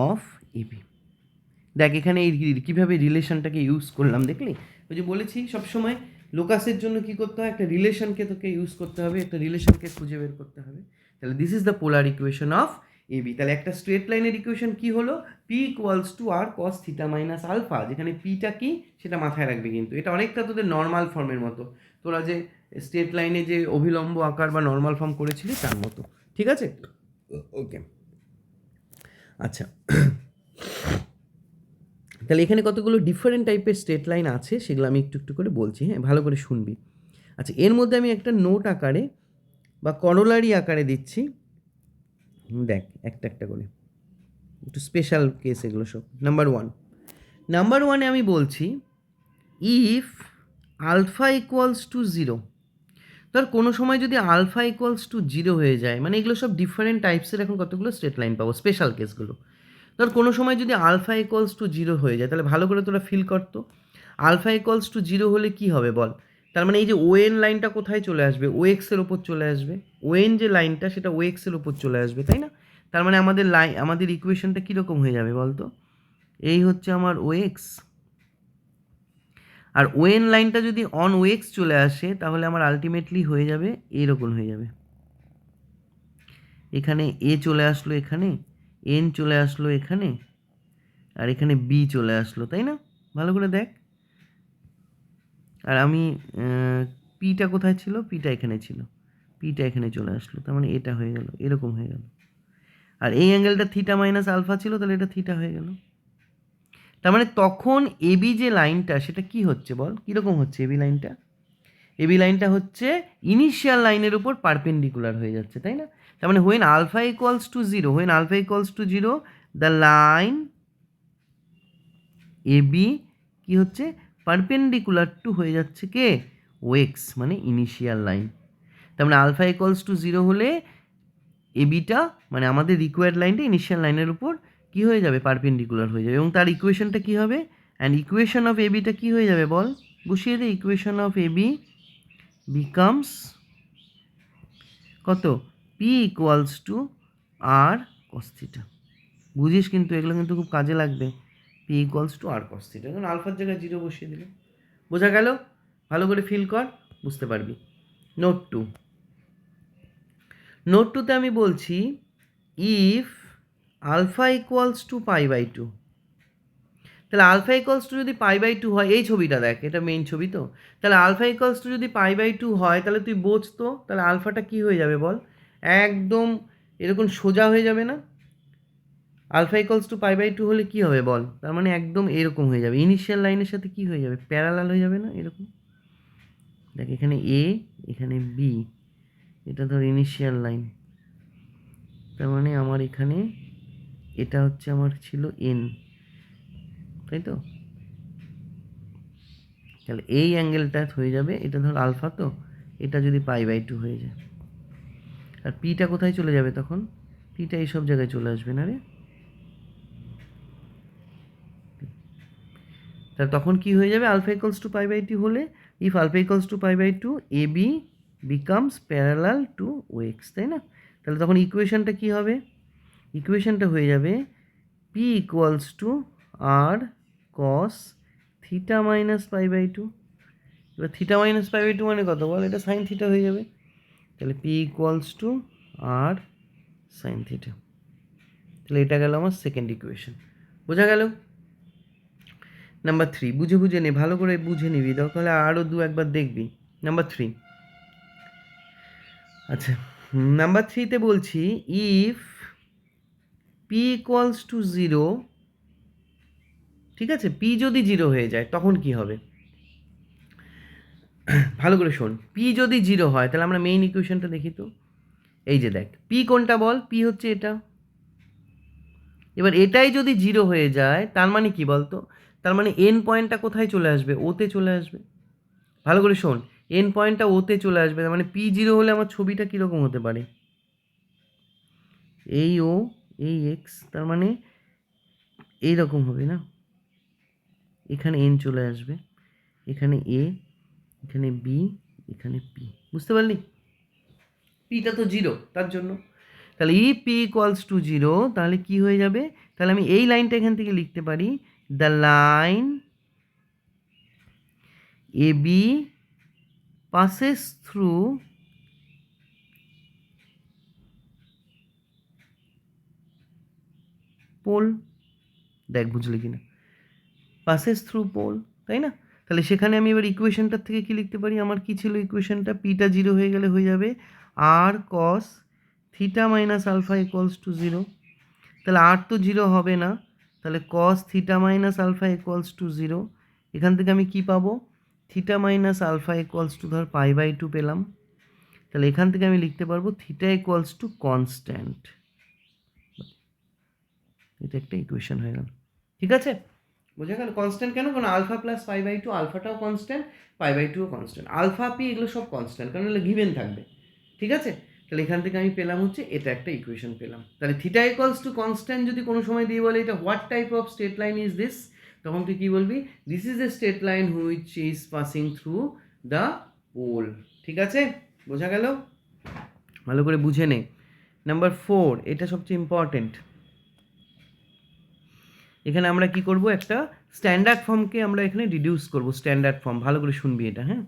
of AB. দেখ এখানে এই কীভাবে রিলেশনটাকে ইউজ করলাম দেখলি? ওই যে বলেছি সবসময় লোকাসের জন্য কি করতে হয়, একটা রিলেশনকে তোকে ইউজ করতে হবে, একটা রিলেশনকে খুঁজে বের করতে হবে। তাহলে this is the polar equation of AB. তাহলে একটা স্ট্রেট লাইনের ইকুয়েশন কি হলো? P equals to R cos theta minus alpha, যেখানে পিটা কি সেটা মাথায় রাখবে। কিন্তু এটা অনেকটা তোদের নর্মাল ফর্মের মতো, তোরা যে স্ট্রেট লাইনে যে অভিলম্ব আকার বা নর্মাল ফর্ম করেছিলি তার মতো। ঠিক আছে, ওকে। আচ্ছা, তাহলে এখানে কতগুলো ডিফারেন্ট টাইপের স্ট্রেট লাইন আছে সেগুলো আমি একটু একটু করে বলছি, হ্যাঁ, ভালো করে শুনবি। আচ্ছা, এর মধ্যে আমি একটা নোট আকারে বা করোলারি আকারে দিচ্ছি, দেখ একটা একটা করে, একটু স্পেশাল কেস এগুলো সব। নাম্বার ওয়ানে আমি বলছি if alpha equals to zero. ধর কোনো সময় যদি আলফা ইকুয়ালস টু জিরো হয়ে যায়, মানে এগুলো সব ডিফারেন্ট টাইপসের এখন কতগুলো স্ট্রেট লাইন পাবো, স্পেশাল কেসগুলো। ধর কোনো সময় যদি আলফা ইকুয়ালস টু জিরো হয়ে যায়, তাহলে ভালো করে তোরা ফিল করতো আলফা ইকুয়ালস টু জিরো হলে কি হবে বল? তার মানে এই যে ওএন লাইনটা কোথায় চলে আসবে? ওএক্সের ওপর চলে আসবে। ওএন যে লাইনটা সেটা ওএক্সের ওপর চলে আসবে, তাই না? তার মানে আমাদের ইকুয়েশনটা কীরকম হয়ে যাবে বলতো? এই হচ্ছে আমার ওএক্স, আর ওএন লাইনটা যদি অন ওএক্স চলে আসে তাহলে আমার আলটিমেটলি হয়ে যাবে এরকম হয়ে যাবে। এখানে এ চলে আসলো, এখানে এন চলে আসলো, এখানে আর এখানে বি চলে আসলো, তাই না? ভালো করে দেখ। আর আমি পিটা কোথায় ছিল? পিটা এখানে ছিল, পিটা এখানে চলে আসলো, তার মানে এটা হয়ে গেল, এরকম হয়ে গেল। আর এই অ্যাঙ্গেলটা থিটা মাইনাস আলফা ছিল, তাহলে এটা থিটা হয়ে গেল। তার মানে তখন এবি যে লাইনটা সেটা কি হচ্ছে বল? কীরকম হচ্ছে এবি লাইনটা? এবি লাইনটা হচ্ছে ইনিশিয়াল লাইনের উপর পারপেন্ডিকুলার হয়ে যাচ্ছে, তাই না? তার মানে when alpha equals to zero the line AB কি হচ্ছে? পারপেন্ডিকুলার টু হয়ে যাচ্ছে কে? ওএক্স, মানে ইনিশিয়াল লাইন। তার মানে আলফা ইকুয়ালস টু জিরো হলে এবিটা মানে আমাদের রিকোয়ার্ড লাইনটা ইনিশিয়াল লাইনের উপর কি হয়ে যাবে? পারপেন্ডিকুলার হয়ে যাবে। এবং তার ইকুয়েশনটা কি হবে? অ্যান্ড ইকুয়েশন অফ এবিটা কি হয়ে যাবে বল? বসিয়ে দে, ইকুয়েশন অফ এবি বিকামস কত? P equals to R cos theta. বুঝিস কিন্তু এগুলো কিন্তু খুব কাজে লাগবে। P equals to R cos theta, কারণ আলফার জায়গায় জিরো বসিয়ে দিলে। বোঝা গেল? ভালো করে ফিল কর, বুঝতে পারবি। নোট টুতে আমি বলছি if alpha equals to pi by two. তাহলে আলফা ইকুয়ালস টু যদি পাই বাই টু হয়, এই ছবিটা দেখ, এটা মেইন ছবি তো। তাহলে আলফা ইকুয়ালস টু যদি পাই বাই টু হয় তাহলে তুই বোঝ তো, তাহলে আলফাটা কি হয়ে যাবে বল? একদম এরকম সোজা হয়ে যাবে না? Alpha equals to pi by two হলে কি হবে বল? তার মানে একদম এরকম হয়ে যাবে, ইনিশিয়াল লাইনের সাথে কি হয়ে যাবে? প্যারালাল হয়ে যাবে না? এরকম দেখ, এখানে এ, এখানে বি, এটা ধর ইনিশিয়াল লাইন। তার মানে আমার এখানে এটা হচ্ছে আমার ছিল এন, তাই তো? তাহলে এই অ্যাঙ্গেলটা হয়ে যাবে, এটা ধর আলফা, তো এটা যদি π/2 হয়ে যায়, আর পিটা কোথায় চলে যাবে তখন? পিটা এইসব জায়গায় চলে আসবে না রে? তাহলে তখন কি হয়ে যাবে? আলফা ইকুয়ালস টু π/2 হলে, if alpha equals to π/2, A B becomes parallel to O X, তাই না? তাহলে তখন ইকুয়েশনটা কি হবে? ইকুয়েশনটা হয়ে যাবে P equals to R cos theta minus π/2। এবার থিটা মাইনাস π/2 মানে কত বল? এটা সাইন থিটা হয়ে যাবে। তাহলে P equals to R sine theta. তাহলে এটা গেল আমার সেকেন্ড ইকুয়েশন। বোঝা গেল? নাম্বার 3, বুঝে বুঝে নে, ভালো করে বুঝে নিবি, দরকার হলে আরও একবার দেখবি। নাম্বার 3, আচ্ছা, নাম্বার 3তে বলছি ইফ পি ইকুয়ালস টু 0, ঠিক আছে? পি যদি 0 হয়ে যায় তখন কি হবে? ভালো করে শোন, পি যদি 0 হয় তাহলে আমরা মেইন ইকুয়েশনটা দেখি তো। এই যে দেখ, পি কোনটা বল? পি হচ্ছে এটা। এবার এটাই যদি 0 হয়ে যায় তার মানে কি বলতো? তার মানে এন পয়েন্টটা কোথায় চলে আসবে? ওতে চলে আসবে। ভালো করে শোন, এন পয়েন্টটা ওতে চলে আসবে, তার মানে পি 0 হলে আমার ছবিটা কীরকম হতে পারে? এই ও, এই এক্স, তার মানে এইরকম হবে না? এখানে এন চলে আসবে, এখানে এ, এখানে বি, এখানে পি। বুঝতে পারলি? পিটা তো 0, তার জন্য। তাহলে ই পি ইকুয়ালস টু 0, তাহলে কি হয়ে যাবে? তাহলে আমি এই লাইনটা এখান থেকে লিখতে পারি, the line A B passes through pole. দেখ বুঝলি কিনা? পাসেস থ্রু পোল, তাই না? তাহলে সেখানে আমি এবার ইকুয়েশনটার থেকে কি লিখতে পারি? আমার কি ছিল ইকুয়েশনটা? পিটা 0 হয়ে গেলে হয়ে যাবে R cos theta minus alpha equals to 0। তাহলে আর তো 0 হবে না, তাহলে cos theta minus alpha equals to 0। এখান থেকে আমি কি পাবো? Theta minus alpha equals to ধর π/2 পেলাম। তাহলে এখান থেকে আমি লিখতে পারবো থিটা ইকুয়ালস টু কনস্ট্যান্ট। এটা একটা ইকুয়েশন হয়ে গেল। ঠিক আছে? বোঝা গেল? কনস্ট্যান্ট কেন? কারণ আলফা প্লাস π/2, আলফাটাও কনস্ট্যান্ট, π/2ও কনস্ট্যান্ট, আলফা পি এগুলো সব কনস্ট্যান্ট, কারণ এগুলো গিভেন থাকবে। ঠিক আছে? তাহলে এখান থেকে আমি পেলাম হচ্ছে এটা একটা ইকুয়েশন পেলাম। তাহলে থিটা ইকুয়ালস টু কনস্ট্যান্ট যদি কোনো সময় দিয়ে বলে এটা what type of straight line is this, তখন তুই কী বলবি? This is a straight line which is passing through the pole. ঠিক আছে? বোঝা গেল? ভালো করে বুঝে নে। নাম্বার 4, এটা সবচেয়ে ইম্পর্টেন্ট। এখানে আমরা কি করব? একটা স্ট্যান্ডার্ড ফর্মকে আমরা এখানে রিডিউস করব। স্ট্যান্ডার্ড ফর্ম, ভালো করে শুনবি এটা, হ্যাঁ?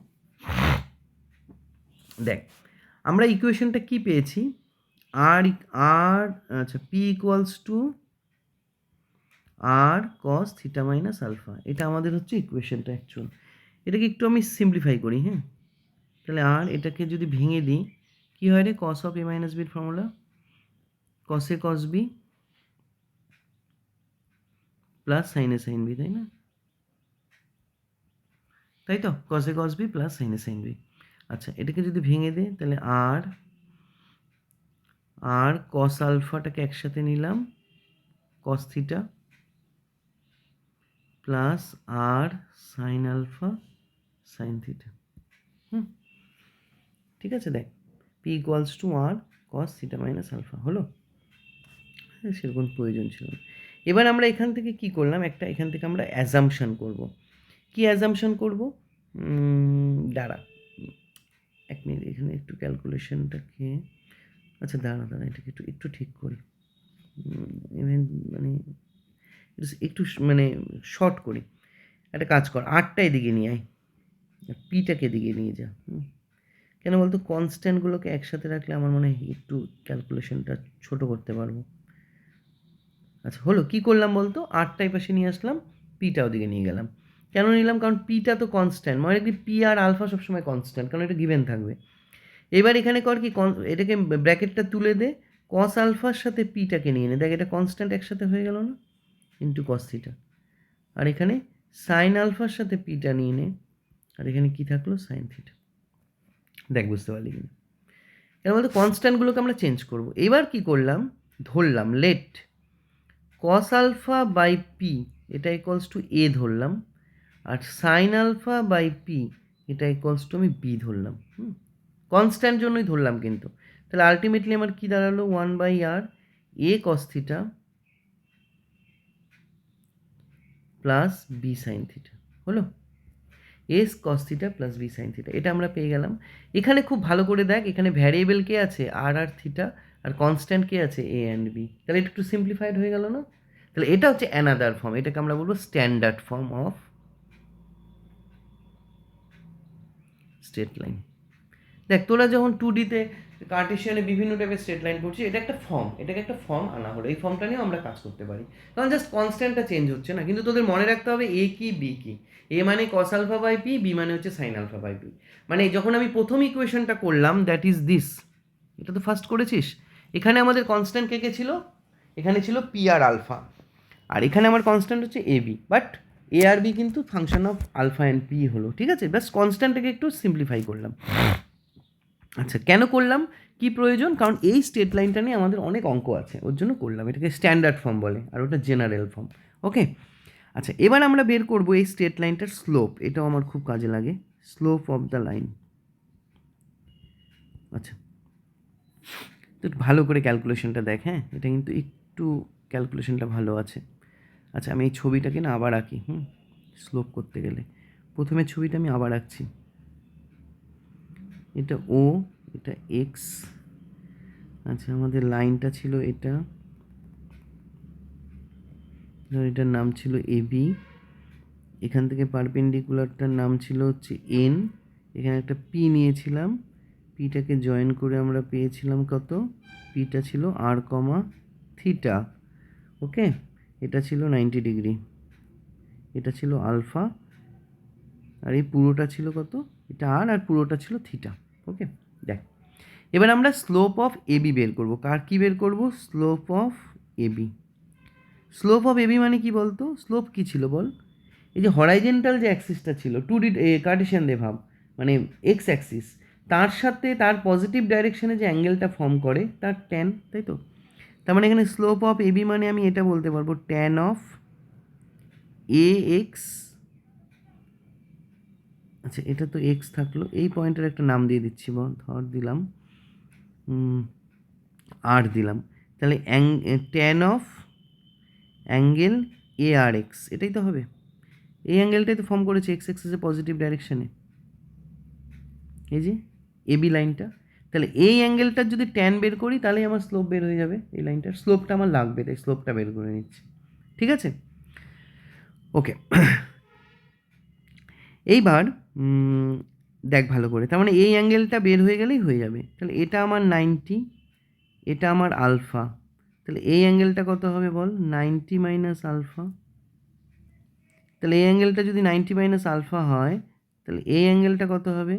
দেখ, আমরা ইকুয়েশনটা কি পেয়েছি? আর আর আচ্ছা, P equals to R cos theta minus alpha, এটা আমাদের হচ্ছে ইকুয়েশনটা অ্যাকচুয়াল। এটাকে একটু আমি সিম্পলিফাই করি, হ্যাঁ? তাহলে আর এটাকে যদি ভেঙে দিই, কী হয় রে? কস অফ এ মাইনাস বির ফর্মুলা কস এ কস বি প্লাস সাইন এ সাইন বি, তাই না? তাই তো, কস এ কস বি প্লাস সাইন এ সাইন বি। আচ্ছা, এটাকে যদি ভেঙে দেয় তাহলে আর কস আলফাটাকে একসাথে নিলাম, cos theta plus R sine alpha sine theta. ঠিক আছে? দেখ, P equals to R cos theta minus alpha হলো। সেরকম প্রয়োজন ছিল না। এবার আমরা এখান থেকে কি করলাম? এখান থেকে আমরা অ্যাজাম্পশন করব। কি অ্যাজাম্পশন করব? দাঁড়া, এক মিনিট, এখানে একটু ক্যালকুলেশনটাকে, আচ্ছা দাঁড়া, এটাকে একটু ঠিক করি, মানে একটু মানে শর্ট করি। একটা কাজ কর, আটটা এদিকে নিয়ে আয়, পিটাকে এদিকে নিয়ে যা। কেন বলতো? কনস্ট্যান্টগুলোকে একসাথে রাখলে আমার মনে হয় একটু ক্যালকুলেশনটা ছোট করতে পারবো। আচ্ছা হলো, কি করলাম বলতো? আটটায় পাশে নিয়ে আসলাম, পিটা ওদিকে নিয়ে গেলাম। কেন নিলাম? কারণ পিটা তো কনস্ট্যান্ট, মানে কি পি আর আলফা সবসময় কনস্ট্যান্ট, কারণ এটা গিভেন থাকবে। এবার এখানে কর কি, এটাকে ব্র্যাকেটটা তুলে দে, কস আলফার সাথে পিটাকে নিয়ে নে। দেখ, এটা কনস্ট্যান্ট একসাথে হয়ে গেল না? Into cos theta. আর এখানে সাইন আলফার সাথে পিটা নিয়ে নে, আর এখানে কি থাকলো? Sine theta. দেখ বুঝতে পারলি কিনা? এর মধ্যে কনস্ট্যান্টগুলোকে আমরা চেঞ্জ করব। এবার কি করলাম? ধরলাম let cos alpha by P এটা ইকুয়ালস টু এ ধরলাম, আর সাইন আলফা বাই পি এটা ইকুয়ালস টু আমি বি ধরলাম। কনস্ট্যান্ট জন্যই ধরলাম কিন্তু। তাহলে আলটিমেটলি আমার কি দাঁড়ালো, 1/r A cos theta plus B sine theta হলো, এস cos theta plus B sine theta, এটা আমরা পেয়ে গেলাম। এখানে খুব ভালো করে দেখ, এখানে ভ্যারিয়েবল কে আছে আর আর থিটা, আর কনস্ট্যান্ট কে আছে এ অ্যান্ড বি। তাহলে এটা একটু সিম্পলিফাইড হয়ে গেল না? তাহলে এটা হচ্ছে অ্যানাদার ফর্ম, এটাকে আমরা বলবো standard form of straight line. দেখ তোরা যখন 2Dতে কার্টেশিয়ানে বিভিন্ন টাইপের স্ট্রেট লাইন করছিস, এটা একটা ফর্ম, এটাকে একটা ফর্ম আনা হলো, এই ফর্মটা নিয়েও আমরা কাজ করতে পারি, কারণ জাস্ট কনস্ট্যান্টটা চেঞ্জ হচ্ছে না। কিন্তু তোদের মনে রাখতে হবে এ কি বি কি। এ মানে cos alpha by P, B মানে হচ্ছে সাইন আলফা বাই পি। মানে যখন আমি প্রথম ইকুয়েশনটা করলাম, দ্যাট ইজ দিস, এটা তো ফার্স্ট করেছিস, এখানে আমাদের কনস্ট্যান্ট কে কে ছিল, এখানে ছিল পি আর আলফা, আর এখানে আমার কনস্ট্যান্ট হচ্ছে এ বি, বাট এ আর বি কিন্তু function of alpha and P হলো, ঠিক আছে? ব্যাস কনস্ট্যান্টটাকে একটু সিম্পলিফাই করলাম। আচ্ছা, কেন করলাম, কি প্রয়োজন? কারণ এই স্ট্রেট লাইনটা নিয়ে আমাদের অনেক অঙ্ক আছে, ওর জন্য করলাম। এটাকে স্ট্যান্ডার্ড ফর্ম বলে, আর ওটা জেনারেল ফর্ম। ওকে, আচ্ছা এবার আমরা বের করব এই স্ট্রেট লাইনটার স্লোপ, এটাও আমার খুব কাজে লাগে, স্লোপ অফ দ্য লাইন। আচ্ছা, তো ভালো করে ক্যালকুলেশনটা দেখ, হ্যাঁ এটা কিন্তু একটু ক্যালকুলেশনটা ভালো আছে। আচ্ছা, আমি এই ছবিটাকে না আবার আঁকি, স্লোপ করতে গেলে প্রথমে ছবিটা আমি আবার আঁকছি। এটা ও, এটা এক্স, আচ্ছা আমাদের লাইনটা ছিল এটা, এটার নাম ছিল এ বি, এখান থেকে পারপেন্ডিকুলারটার নাম ছিল হচ্ছে এন, এখানে একটা পি নিয়েছিলাম, পিটাকে জয়েন করে আমরা পেয়েছিলাম কত, পিটা ছিল আর কমা থিটা। ওকে, এটা ছিল 90 ডিগ্রি, এটা ছিল আলফা, আর এই পুরোটা ছিল কত, এটা আর পুরোটা ছিল থিটা। ওকে, দেখ এবার আমরা স্লোপ অফ এবি বের করব। কার কি বের করব, slope of AB. Slope of AB মানে কি বলতো, স্লোপ কি ছিল বল, এই যে হরাইজেন্টাল যে অ্যাক্সিসটা ছিল 2D কার্টেশিয়ান দিয়ে ভাব, মানে এক্স অ্যাক্সিস, তার সাথে তার পজিটিভ ডাইরেকশনে যে অ্যাঙ্গেলটা ফর্ম করে তার ট্যান, তাই তো? তার মানে এখানে স্লোপ অফ এবি মানে আমি এটা বলতে পারবো ট্যান অফ এ এক্স। আচ্ছা, এটা তো এক্স থাকলো, এই পয়েন্টের একটা নাম দিয়ে দিচ্ছি, ধর দিলাম আর দিলাম, তাহলে ট্যান অফ অ্যাঙ্গেল এ আর এক্স, এটাই তো হবে। এই অ্যাঙ্গেলটাই তো ফর্ম করেছে এক্স এক্সেসে পজিটিভ ডাইরেকশানে, এই যে এবি লাইনটা। তাহলে এই অ্যাঙ্গেলটার যদি ট্যান বের করি তাহলেই আমার স্লোপ বের হয়ে যাবে, এই লাইনটার স্লোপটা আমার লাগবে, তাই স্লোপটা বের করে নিচ্ছি, ঠিক আছে? ওকে, এইবার দেখ ভালো করে, তার মানে এই অ্যাঙ্গেলটা বের হয়ে গেলেই হয়ে যাবে। তাহলে এটা আমার 90, এটা আমার আলফা, তাহলে এই অ্যাঙ্গেলটা কত হবে বল, 90 মাইনাস আলফা। তাহলে এই অ্যাঙ্গেলটা যদি 90 মাইনাস আলফা হয়, তাহলে এই অ্যাঙ্গেলটা কত হবে,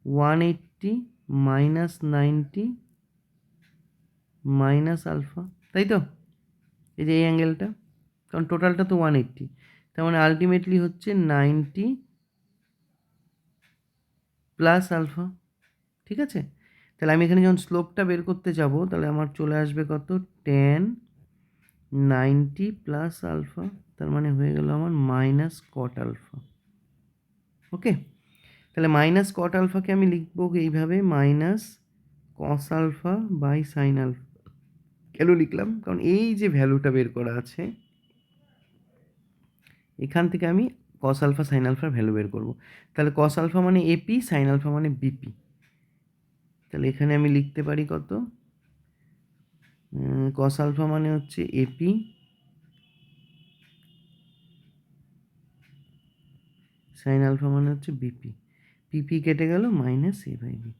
180 মাইনাস 90 মাইনাস আলফা, তাই তো? এই যে এই অ্যাঙ্গেলটা, কারণ টোটালটা তো 180, তার মানে আলটিমেটলি হচ্ছে 90 প্লাস আলফা, ঠিক আছে? তাহলে আমি এখানে যখন স্লোপটা বের করতে যাব, তাহলে আমার চলে আসবে কত, ট্যান 90 প্লাস আলফা, তার মানে হয়ে গেল আমার মাইনাস কট আলফা। ওকে, তাহলে মাইনাস কট আলফাকে আমি লিখবো এইভাবে, minus cos alpha by sine alpha. কেন লিখলাম, কারণ এই যে ভ্যালুটা বের করা আছে, এখান থেকে আমি কস আলফা সাইন আলফার ভ্যালু বের করব। তাহলে কস আলফা মানে এপি, সাইন আলফা মানে বিপি। তাহলে এখানে আমি লিখতে পারি কত, কস আলফা মানে হচ্ছে এপি, সাইন আলফা মানে হচ্ছে বিপি, পিপি কেটে গেল মাইনাস এ বাই বি।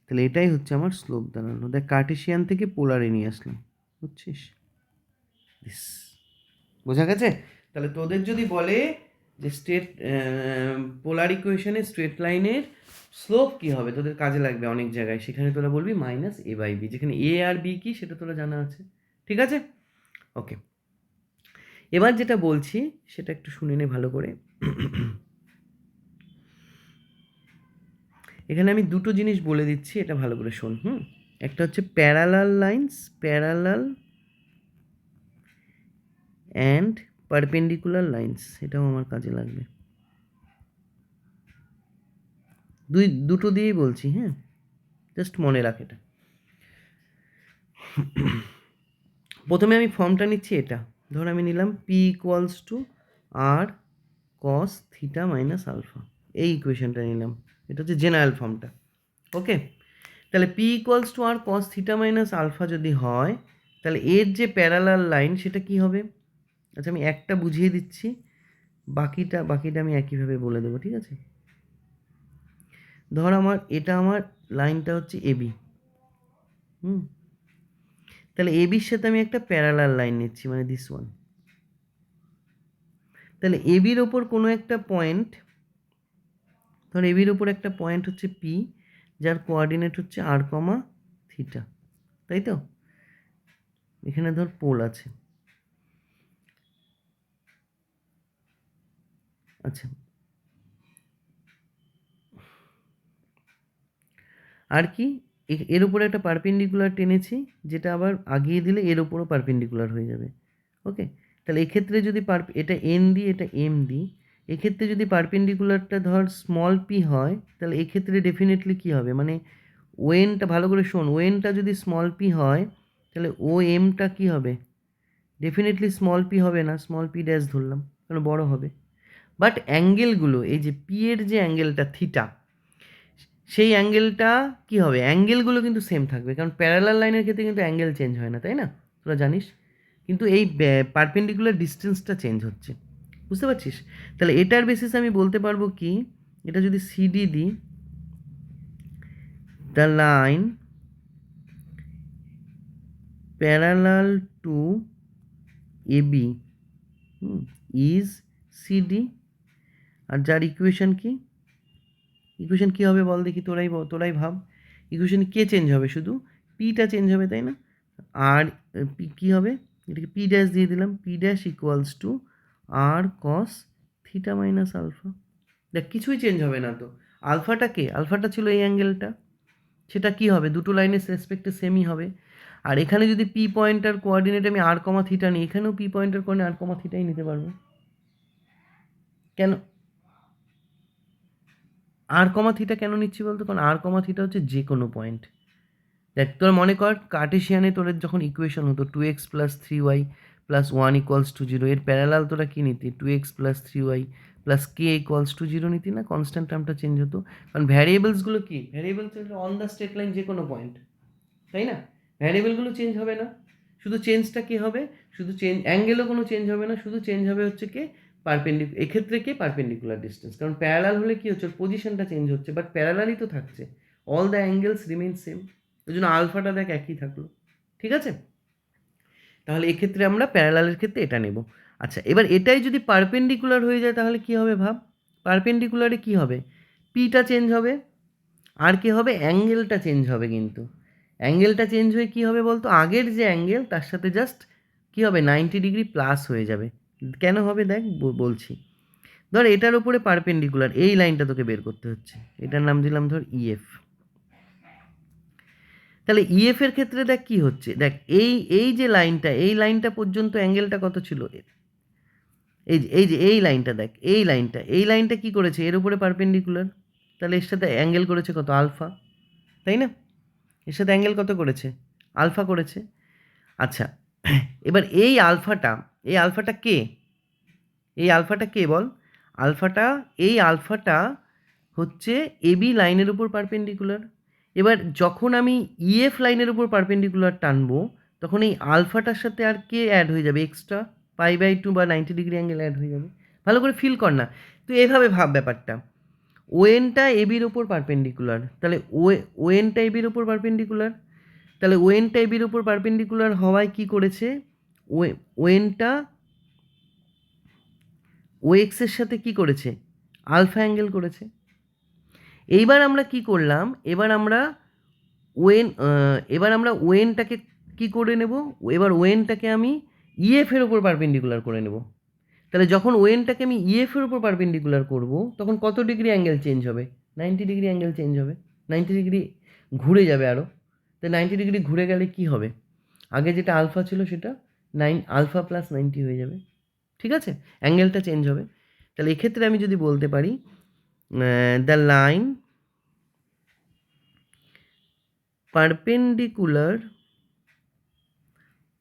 তাহলে এটাই হচ্ছে আমার স্লোপ দাঁড়ালো। দেখ কার্টেশিয়ান থেকে পোলারে নিয়ে আসলাম, বুঝছিস? বোঝা গেছে? তাহলে তোদের যদি বলে যে স্ট্রেট পোলার ইকুয়েশনে স্ট্রেট লাইনের স্লোপ কী হবে, তোদের কাজে লাগবে অনেক জায়গায়, সেখানে তোরা বলবি মাইনাস এ বাই বি, যেখানে এ আর বি কী সেটা তোরা জানা আছে, ঠিক আছে? ওকে, এবার যেটা বলছি সেটা একটু শুনে নে ভালো করে। এখানে আমি দুটো জিনিস বলে দিচ্ছি, এটা ভালো করে শোন। একটা হচ্ছে parallel lines, parallel and perpendicular lines, এটাও আমার কাজে লাগবে। দুটো দিয়েই বলছি, হ্যাঁ, জাস্ট মনে রাখ এটা। প্রথমে আমি ফর্মটা নিচ্ছি এটা, ধর আমি নিলাম P equals to R cos theta minus alpha, এই ইকুয়েশনটা নিলাম, এটা হচ্ছে জেনারেল ফর্মটা। ওকে, তাহলে P equals to R cos theta minus alpha যদি হয়, তাহলে এর যে প্যারালাল লাইন সেটা কি হবে? আচ্ছা আমি একটা বুঝিয়ে দিচ্ছি, বাকিটা আমি একইভাবে বলে দেবো, ঠিক আছে? ধর আমার লাইনটা হচ্ছে এবি, তাহলে এবির সাথে আমি একটা প্যারালাল লাইন নিচ্ছি, মানে দিস ওয়ান। তাহলে এবির ওপর কোনো একটা পয়েন্ট, ধর এবির ওপর একটা পয়েন্ট হচ্ছে পি, যার কোঅর্ডিনেট হচ্ছে আর কমা থিটা, তাই তো? এখানে ধর পোল আছে। আচ্ছা, আর কি, এর উপরে একটা পারপেন্ডিকুলার টেনেছি, যেটা আবার আগিয়ে দিলে এর উপরও পারপেন্ডিকুলার হয়ে যাবে। ওকে, তাহলে এক্ষেত্রে যদি এটা এন দিই, এটা এম দিই, এক্ষেত্রে যদি পারপেন্ডিকুলারটা ধর স্মল পি হয়, তাহলে এক্ষেত্রে ডেফিনেটলি কী হবে, মানে ওয়েনটা ভালো করে শোন, ওয়েনটা যদি স্মল পি হয় তাহলে ও এমটা কী হবে? ডেফিনেটলি স্মল পি হবে না, স্মল পি ড্যাশ ধরলাম, কারণ বড় হবে। বাট অ্যাঙ্গেলগুলো, এই যে পি এর যে অ্যাঙ্গেলটা থিটা, সেই অ্যাঙ্গেলটা কী হবে? অ্যাঙ্গেলগুলো কিন্তু সেম থাকবে, কারণ প্যারালাল লাইনের ক্ষেত্রে কিন্তু অ্যাঙ্গেল চেঞ্জ হয় না, তাই না? তোরা জানিস, কিন্তু এই পারপেন্ডিকুলার ডিস্টেন্সটা চেঞ্জ হচ্ছে, বুঝতে পারছিস? তাহলে এটার বেসিস আমি বলতে পারবো কি, এটা যদি সিডি দিই, the line parallel to AB is CD, আর যার ইকুয়েশন কি, ইকুয়েশন কী হবে বল দেখি, তোরাই ভাব, ইকুয়েশন কে চেঞ্জ হবে? শুধু পিটা চেঞ্জ হবে, তাই না? আর পি কী হবে? এটাকে পি ড্যাশ দিয়ে দিলাম, P dash equals to R cos theta minus alpha. দেখ কিছুই চেঞ্জ হবে না তো। আলফাটা কে? আলফাটা ছিল এই অ্যাঙ্গেলটা, সেটা কি হবে? দুটো লাইনের রেসপেক্টে সেমই হবে। আর এখানে যদি পি পয়েন্টার কোঅর্ডিনেট আমি আর কমা থিটা নিই, এখানেও পি পয়েন্টার কোঅর্ডিনেট আর কমা থিটাই নিতে পারবো। কেন আর কমা থিটা কেন নিচ্ছি বলতো? কারণ আর কমা থিটা হচ্ছে যে কোনো পয়েন্ট। দেখ তোর মনে কর কার্টেশিয়ানে তোদের যখন ইকুয়েশন হতো 2x plus 3y plus 1 equals to 0, এর প্যারালাল তোরা কী নিতি? 2x plus 3y plus k equals to 0 নিতি না? কনস্ট্যান্ট টার্মটা চেঞ্জ হতো, কারণ ভ্যারিয়েবলসগুলো কি? Variables on the straight line যে কোনো পয়েন্ট, তাই না? ভ্যারিয়েবলগুলো চেঞ্জ হবে না, শুধু চেঞ্জটা কী হবে? শুধু অ্যাঙ্গেলও কোনো চেঞ্জ হবে না, শুধু চেঞ্জ হবে হচ্ছে কে? এক্ষেত্রে কে? পারপেন্ডিকুলার ডিস্টেন্স, কারণ প্যারালাল হলে কী হচ্ছে? পজিশনটা চেঞ্জ হচ্ছে, বাট প্যারালালই তো থাকছে, all the angles remain same, ওই জন্য আলফাটা দেখ একই থাকলো, ঠিক আছে? তাহলে এক্ষেত্রে আমরা প্যারালালের ক্ষেত্রে এটা নেব। আচ্ছা, এবার এটাই যদি পারপেন্ডিকুলার হয়ে যায় তাহলে কী হবে ভাব? পারপেন্ডিকুলারে কী হবে? পিটা চেঞ্জ হবে, আর কি হবে? অ্যাঙ্গেলটা চেঞ্জ হবে, কিন্তু অ্যাঙ্গেলটা চেঞ্জ হয়ে কী হবে বলতো? আগের যে অ্যাঙ্গেল তার সাথে জাস্ট কী হবে? 90 ডিগ্রি প্লাস হয়ে যাবে। কেন হবে দেখ বলছি। ধর এটার ওপরে পারপেন্ডিকুলার এই লাইনটা তোকে বের করতে হচ্ছে, এটার নাম দিলাম ধর ইএফ। তাহলে ইএফ এর ক্ষেত্রে দেখ কী হচ্ছে, দেখ এই যে লাইনটা, এই লাইনটা পর্যন্ত অ্যাঙ্গেলটা কত ছিল? এই লাইনটা দেখ, এই লাইনটা কী করেছে? এর উপরে পারপেন্ডিকুলার, তাহলে এর সাথে অ্যাঙ্গেল করেছে কত? আলফা, তাই না? এর সাথে অ্যাঙ্গেল কত করেছে? আলফা করেছে। আচ্ছা, এবার এই আলফাটা কে? এই আলফাটা কে বল? এই আলফাটা হচ্ছে এবি লাইনের উপর পারপেন্ডিকুলার। এবার যখন আমি ইএফ লাইনের উপর পারপেন্ডিকুলার টানবো, তখন এই আলফাটার সাথে আর কে অ্যাড হয়ে যাবে? এক্সট্রা π/2 বা 90 ডিগ্রি অ্যাঙ্গেল অ্যাড হয়ে যাবে। ভালো করে ফিল কর না, তুই এভাবে ভাব ব্যাপারটা। ওএনটা এবির ওপর পারপেন্ডিকুলার, তাহলে ওএনটা এবির ওপর পারপেন্ডিকুলার, তাহলে ওএনটা এবির ওপর পারপেন্ডিকুলার হওয়ায় কি করেছে? ওএনটা ওএক্সের সাথে কি করেছে? আলফা অ্যাঙ্গেল করেছে। এইবার আমরা কি করলাম? এবার আমরা ওএনটাকে কি করে নেব? এবার ওএনটাকে আমি ইএফ এর ওপর পারপেন্ডিকুলার করে নেব। তাহলে যখন ওএনটাকে আমি ইএফ এর উপর পারপেন্ডিকুলার করব, তখন কত ডিগ্রি অ্যাঙ্গেল চেঞ্জ হবে? 90 ডিগ্রি অ্যাঙ্গেল চেঞ্জ হবে, 90 ডিগ্রি ঘুরে যাবে আরও। তো 90 ডিগ্রি ঘুরে গেলে কি হবে? আগে যেটা আলফা ছিল সেটা আলফা প্লাস 90 হয়ে যাবে, ঠিক আছে, অ্যাঙ্গেলটা চেঞ্জ হবে। তাহলে এক্ষেত্রে আমি যদি বলতে পারি the line perpendicular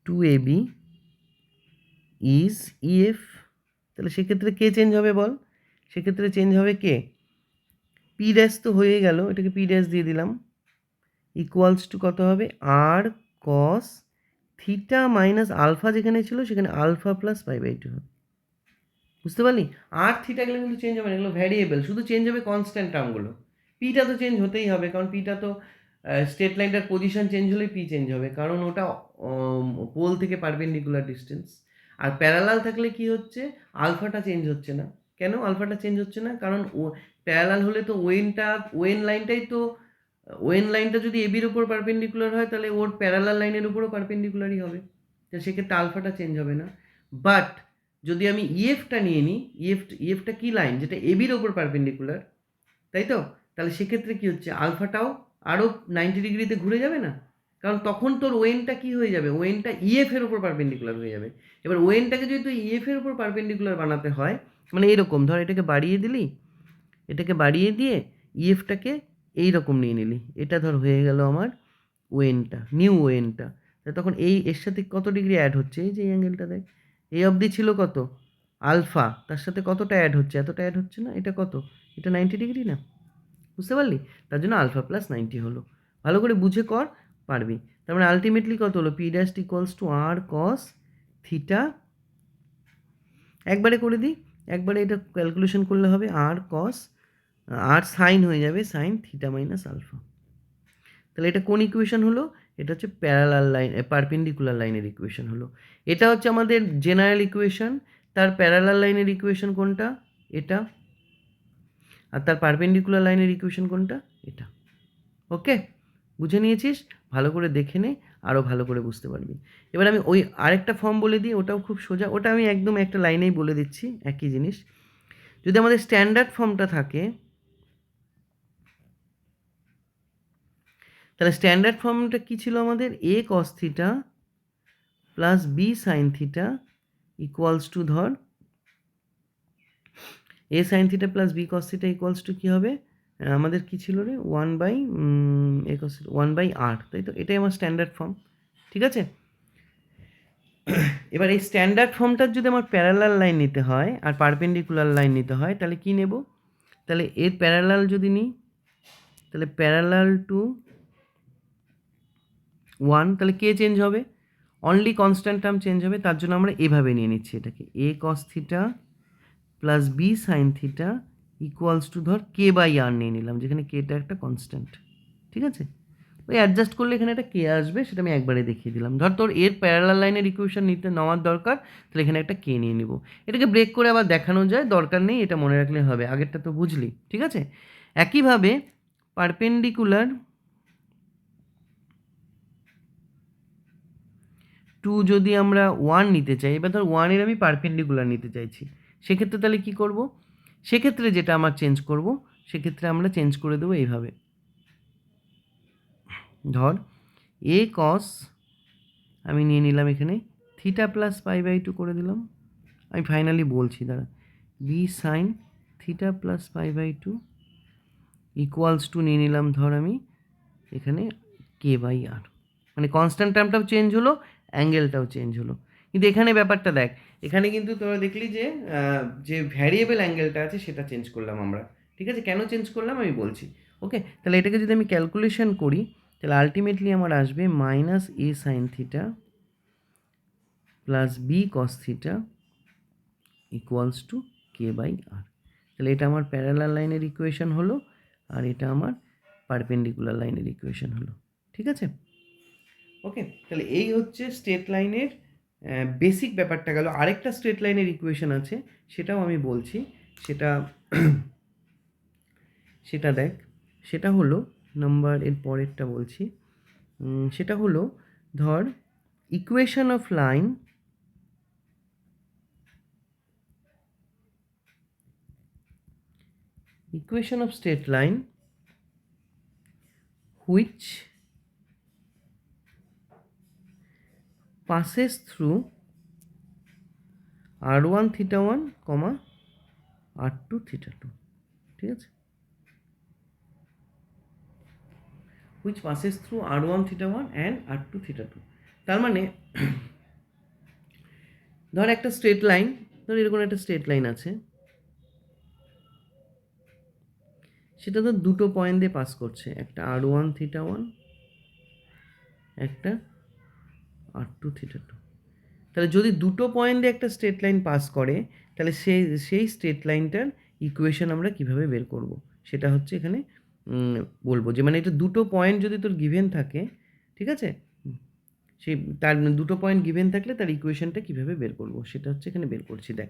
to A B is EF, তাহলে সেক্ষেত্রে কে চেঞ্জ হবে বল? সেক্ষেত্রে চেঞ্জ হবে কে? পি ড্যাশ তো হয়ে গেল, এটাকে পি ড্যাশ দিয়ে দিলাম, ইকুয়ালস টু কত হবে? আর কস থিটা মাইনাস আলফা যেখানে ছিল সেখানে আলফা প্লাস পাই/2 হবে। বুঝতে পারলি? আর থিটাগুলো কিন্তু চেঞ্জ হবে না, এগুলো ভ্যারিয়েবল, শুধু চেঞ্জ হবে কনস্ট্যান্ট টার্মগুলো। পিটা তো চেঞ্জ হতেই হবে, কারণ পিটা তো স্ট্রেট লাইনটার পজিশন চেঞ্জ হলেই পি চেঞ্জ হবে, কারণ ওটা পোল থেকে পারপেন্ডিকুলার ডিস্টেন্স। আর প্যারালাল থাকলে কি হচ্ছে? আলফাটা চেঞ্জ হচ্ছে না। কেন আলফাটা চেঞ্জ হচ্ছে না? কারণ ও প্যারালাল হলে তো ওয়েন লাইনটাই তো, ওয়েন লাইনটা যদি এবির উপর পারপেন্ডিকুলার হয় তাহলে ওর প্যারালাল লাইনের উপরও পারপেন্ডিকুলারই হবে, তো সেক্ষেত্রে আলফাটা চেঞ্জ হবে না। বাট যদি আমি ইএফটা নিয়ে নিই, ইএফটা কি লাইন? যেটা এবির ওপর পারপেন্ডিকুলার, তাই তো? তাহলে সেক্ষেত্রে কি হচ্ছে? আলফাটাও আরও 90 ডিগ্রিতে ঘুরে যাবে না? কারণ তখন তোর ওয়েনটা কি হয়ে যাবে? ওয়েনটা ইএফ এর উপর পারপেন্ডিকুলার হয়ে যাবে। এবার ওয়েনটাকে যদি তুই ইএফ এর উপর পারপেন্ডিকুলার বানাতে হয়, মানে এরকম ধর, এটাকে বাড়িয়ে দিলি, এটাকে বাড়িয়ে দিয়ে ইএফটাকে এইরকম নিয়ে নিলি, এটা ধর হয়ে গেল আমার ওয়েনটা, নিউ ওয়েনটা। তখন এই এর সাথে কত ডিগ্রি অ্যাড হচ্ছে? এই যে এই অ্যাঙ্গেলটা দেখ, এই অবধি ছিল কত? আলফা, তার সাথে কতটা অ্যাড হচ্ছে? এতটা অ্যাড হচ্ছে না? এটা কত? এটা 90 ডিগ্রি না? বুঝতে পারলি? তার জন্য আলফা প্লাস 90 হলো। ভালো করে বুঝে কর, পারবি। তার মানে আলটিমেটলি কত হলো? P dash equals to R cos theta, একবারে করে দিই, একবারে এটা ক্যালকুলেশন করলে হবে আর কস, আর সাইন হয়ে যাবে সাইন থিটা মাইনাস আলফা। তাহলে এটা কোন ইকুয়েশন হলো? এটা হচ্ছে প্যারালাল লাইন, পারপেন্ডিকুলার লাইনের ইকুয়েশন হলো। এটা হচ্ছে আমাদের জেনারেল ইকুয়েশন। তার প্যারালাল লাইনের ইকুয়েশন কোনটা? এটা। আর তার পারপেন্ডিকুলার লাইনের ইকুয়েশন কোনটা? এটা। ওকে, বুঝে নিয়েছিস? ভালো করে দেখে নে, আরও ভালো করে বুঝতে পারবি। এবার আমি ওই আরেকটা ফর্ম বলে দিই, ওটাও খুব সোজা, ওটা আমি একদম একটা লাইনেই বলে দিচ্ছি, একই জিনিস। যদি আমাদের স্ট্যান্ডার্ড ফর্মটা থাকে, তাহলে স্ট্যান্ডার্ড ফর্মটা কী ছিল আমাদের? A cos theta plus B sine theta equals to ধর A sine theta plus B cos theta equals to কী হবে? আমাদের কী ছিল রে? 1/r, তাই তো? এটাই আমার স্ট্যান্ডার্ড ফর্ম, ঠিক আছে? এবার এই স্ট্যান্ডার্ড ফর্মটার যদি আমার প্যারালাল লাইন নিতে হয় আর পারপেন্ডিকুলার লাইন নিতে হয়, তাহলে কি নেব? তাহলে এর প্যারালাল যদি নিই, তাহলে প্যারালাল টু 1, তাহলে কে চেঞ্জ হবে? অনলি কনস্ট্যান্ট টার্ম চেঞ্জ হবে, তার জন্য আমরা এভাবে নিয়ে নিচ্ছি এটাকে, A cos theta plus B sine theta equals to ধর কে বাই আর নিয়ে নিলাম, যেখানে কেটা একটা কনস্ট্যান্ট, ঠিক আছে? ওই অ্যাডজাস্ট করলে এখানে একটা কে আসবে, সেটা আমি একবারে দেখিয়ে দিলাম। ধর তোর এর প্যারালাল লাইনের ইকুয়েশন নিতে নেওয়ার দরকার, তাহলে এখানে একটা কে নিয়ে নিব। এটাকে ব্রেক করে আবার দেখানো যায়, দরকার নেই, এটা মনে রাখলে হবে, আগেরটা তো বুঝলি, ঠিক আছে? একইভাবে পারপেন্ডিকুলার টু যদি আমরা 1 নিতে চাই, এবার ধর 1-এর আমি পারপেন্ডিকুলার নিতে চাইছি, সেক্ষেত্রে তাহলে কি করব? সেক্ষেত্রে যেটা আমার চেঞ্জ করব, সেক্ষেত্রে আমরা চেঞ্জ করে দেবো এইভাবে, ধর এ কস আমি নিয়ে নিলাম এখানে থিটা প্লাস পাই/2 করে দিলাম, আমি ফাইনালি বলছি দাঁড়া, বি সাইন থিটা প্লাস পাই/2 ইকুয়ালস টু নিয়ে নিলাম ধর আমি এখানে কে বাই আর, মানে কনস্ট্যান্ট টার্মটাও চেঞ্জ হলো, অ্যাঙ্গেলটাও চেঞ্জ হলো। কিন্তু এখানে ব্যাপারটা দেখ, এখানে কিন্তু তোরা দেখলি যে যে ভ্যারিয়েবল অ্যাঙ্গেলটা আছে সেটা চেঞ্জ করলাম আমরা, ঠিক আছে? কেন চেঞ্জ করলাম আমি বলছি। ওকে, তাহলে এটাকে যদি আমি ক্যালকুলেশন করি, তাহলে আলটিমেটলি আমার আসবে minus A sine theta plus B cos theta equals to K by R. তাহলে এটা আমার প্যারালাল লাইনের ইকুয়েশন হলো, আর এটা আমার পারপেন্ডিকুলার লাইনের ইকুয়েশন হলো, ঠিক আছে? ওকে, তাহলে এই হচ্ছে স্ট্রেট লাইনের বেসিক ব্যাপারটা গেল। আরেকটা স্ট্রেট লাইনের ইকুয়েশন আছে, সেটাও আমি বলছি, সেটা সেটা দেখ, সেটা হলো নাম্বার এর পরেরটা বলছি, সেটা হলো ধর equation of line equation of straight line which passes through r1 theta 1 comma r2 theta 2, ঠিক আছে, which passes through r1 theta 1 and r2 theta 2। তার মানে ধর একটা স্ট্রেট লাইন, ধর এরকম একটা স্ট্রেট লাইন আছে, সেটা তো দুটো পয়েন্ট দিয়ে পাস করছে, একটা r1 থিটা 1, একটা r2 থিটা 2। তাহলে যদি দুটো পয়েন্ট দিয়ে একটা স্ট্রেট লাইন পাস করে, তাহলে সেই স্ট্রেট লাইনটার ইকুয়েশন আমরা কিভাবে বের করব, সেটা হচ্ছে এখানে বলবো যে মানে এটা দুটো পয়েন্ট যদি তোর গিভেন থাকে, ঠিক আছে, সেই তার দুটো পয়েন্ট গিভেন থাকলে তার ইকুয়েশনটা কিভাবে বের করব সেটা হচ্ছে এখানে বের করছি। দেখ,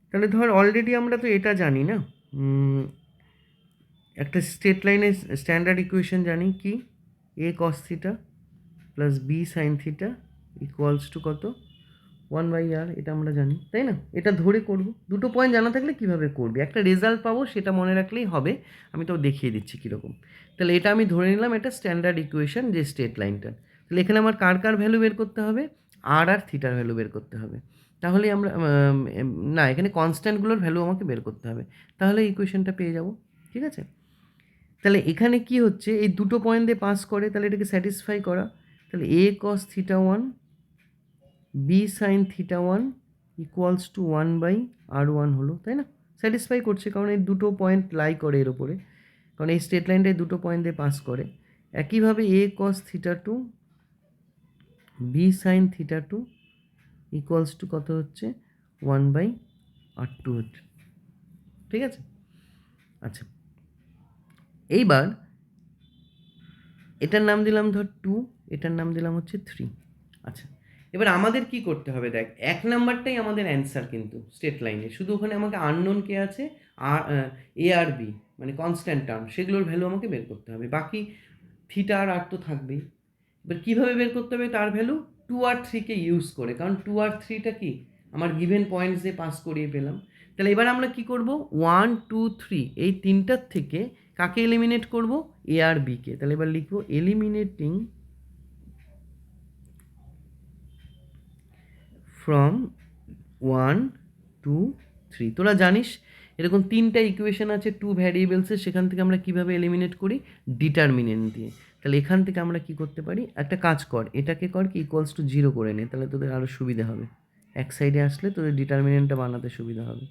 তাহলে ধর অলরেডি আমরা তো এটা জানি না, একটা স্ট্রেট লাইনের স্ট্যান্ডার্ড ইকুয়েশন জানি কি, a cos theta plus b sign theta equals two কত, 1/r, এটা আমরা জানি, তাই না? এটা ধরে করব, দুটো পয়েন্ট জানা থাকলে কিভাবে করবি, একটা রেজাল্ট পাবো সেটা মনে রাখলেই হবে। আমি তো দেখিয়ে দিচ্ছি কীরকম। তাহলে এটা আমি ধরে নিলাম এটা স্ট্যান্ডার্ড ইকুয়েশন যে স্ট্রেট লাইনটার। তাহলে এখানে আমার কার কার ভ্যালু বের করতে হবে, আর থিটার ভ্যালু বের করতে হবে। তাহলে আমরা না, এখানে কনস্ট্যান্টগুলোর ভ্যালু আমাকে বের করতে হবে, তাহলে ইকুয়েশনটা পেয়ে যাব, ঠিক আছে। তাহলে এখানে কি হচ্ছে, এই দুটো পয়েন্ট দিয়ে পাস করে, তাহলে এটাকে স্যাটিসফাই করা। তাহলে a cos theta 1 b sine theta 1 equals to 1/r1 হলো, তাই না? স্যাটিসফাই করছে কারণ এই দুটো পয়েন্ট লাই করে এর ওপরে, কারণ এই স্ট্রেট লাইনটাই দুটো পয়েন্ট দিয়ে পাস করে। একইভাবে a cos theta 2 b sine theta 2 equals to কত হচ্ছে, 1/r2 হচ্ছে, ঠিক আছে। আচ্ছা, এইবার এটার নাম দিলাম ধর 2, এটার নাম দিলাম হচ্ছে 3। আচ্ছা, এবার আমাদের কি করতে হবে, দেখ 1 নাম্বারটাই আমাদের অ্যান্সার কিন্তু স্ট্রেট লাইনে, শুধু ওখানে আমাকে আননোন কে আছে, আর এ আর বি মানে কনস্ট্যান্ট টার্ম, সেগুলোর ভ্যালু আমাকে বের করতে হবে। বাকি থিটা আর আর তো থাকবেই। এবার কীভাবে বের করতে হবে তার ভ্যালু, 2 আর 3কে ইউজ করে, কারণ 2 আর 3টা কি আমার গিভেন পয়েন্টস দিয়ে পাস করিয়ে পেলাম। তাহলে এবার আমরা কি করব, 1 2 3 এই তিনটার থেকে কাকে এলিমিনেট করব, এ আর বিকে। তাহলে এবার লিখবো এলিমিনেটিং ফ্রম 1 2 3। তোরা জানিস এরকম তিনটা ইকুয়েশন আছে 2 ভ্যারিয়েবলসের, সেখান থেকে আমরা কিভাবে এলিমিনেট করি, ডিটারমিনেন্ট দিয়ে। তাহলে এখান থেকে আমরা কি করতে পারি, একটা কাজ কর, এটাকে কর কি ইকুয়ালস টু 0 করে নে, তাহলে তোদের আরও সুবিধা হবে, এক সাইডে আসলে তোদের ডিটারমিনেন্টটা বানাতে সুবিধা হবে।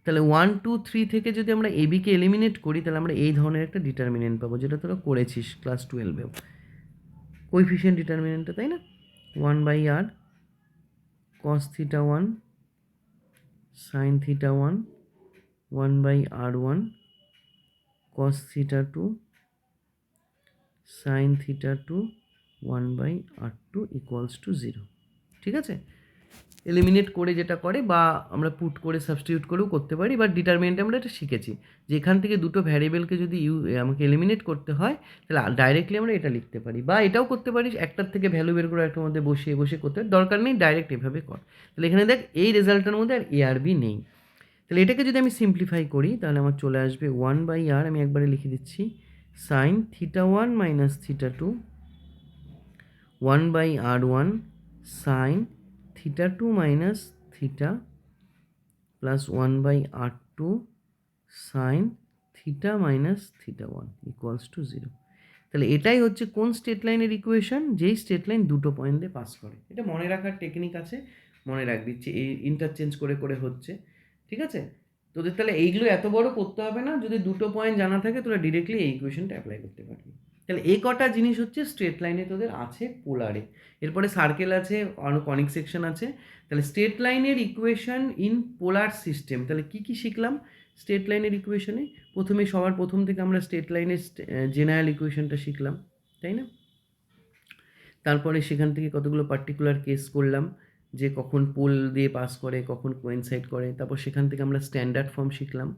তাহলে 1 2 3 থেকে যদি আমরা এবিকে এলিমিনেট করি, তাহলে আমরা এই ধরনের একটা ডিটারমিনেন্ট পাবো, যেটা তোরা করেছিস ক্লাস 12এও, কোএফিশিয়েন্ট ডিটারমিনেন্টটা, তাই না? 1/r cos theta 1 sin theta 1 1/r1 cos theta 2 sin theta 2 1/r2 equals to 0, ঠিক আছে। এলিমিনেট করে যেটা করে, বা আমরা পুট করে সাবস্টিটিউট করেও করতে পারি, বা ডিটারমিনেন্টে আমরা এটা শিখেছি যে এখান থেকে দুটো ভ্যারিয়েবলকে যদি আমাকে এলিমিনেট করতে হয়, তাহলে ডাইরেক্টলি আমরা এটা লিখতে পারি, বা এটাও করতে পারি, একটার থেকে ভ্যালু বের করে একটার মধ্যে বসিয়ে বসে করতে দরকার নেই, ডাইরেক্ট এভাবে কর। তাহলে এখানে দেখ এই রেজাল্টের মধ্যে আর এ আর বি নেই। তাহলে এটাকে যদি আমি সিম্পলিফাই করি, তাহলে আমার চলে আসবে 1/r, আমি একবারে লিখে দিচ্ছি, sine theta 1 minus theta 2 1/r1 sine theta 2 minus theta plus 1/r2 sine theta minus theta 1 equals to 0। তাহলে এটাই হচ্ছে কোন স্ট্রেট লাইনের ইকুয়েশন, যেই স্ট্রেট লাইন দুটো পয়েন্ট দিয়ে পাস করে। এটা মনে রাখার টেকনিক আছে, মনে রাখবি এই ইন্টারচেঞ্জ করে করে হচ্ছে, ঠিক আছে। তোদের তাহলে এইগুলো এত বড় করতে হবে না, যদি দুটো পয়েন্ট জানা থাকে তোরা ডিরেক্টলি এই ইকুয়েশনটা অ্যাপ্লাই করতে পারবি। তাহলে এই কটা জিনিস হচ্ছে স্ট্রেট লাইনে তোদের আছে পোলারে। এরপরে সার্কেল আছে, কনিক সেকশন আছে। তাহলে স্ট্রেট লাইনের ইকুয়েশন ইন পোলার সিস্টেম, তাহলে কি কি শিখলাম স্ট্রেট লাইনের ইকুয়েশনে। প্রথমে সবার প্রথম থেকে আমরা স্ট্রেট লাইনের জেনারেল ইকুয়েশনটা শিখলাম, তাই না? তারপরে সেখান থেকে কতগুলো পার্টিকুলার কেস করলাম, যে কখন পোল দিয়ে পাস করে, কখন কোয়েনসাইড করে। তারপর সেখান থেকে আমরা স্ট্যান্ডার্ড ফর্ম শিখলাম।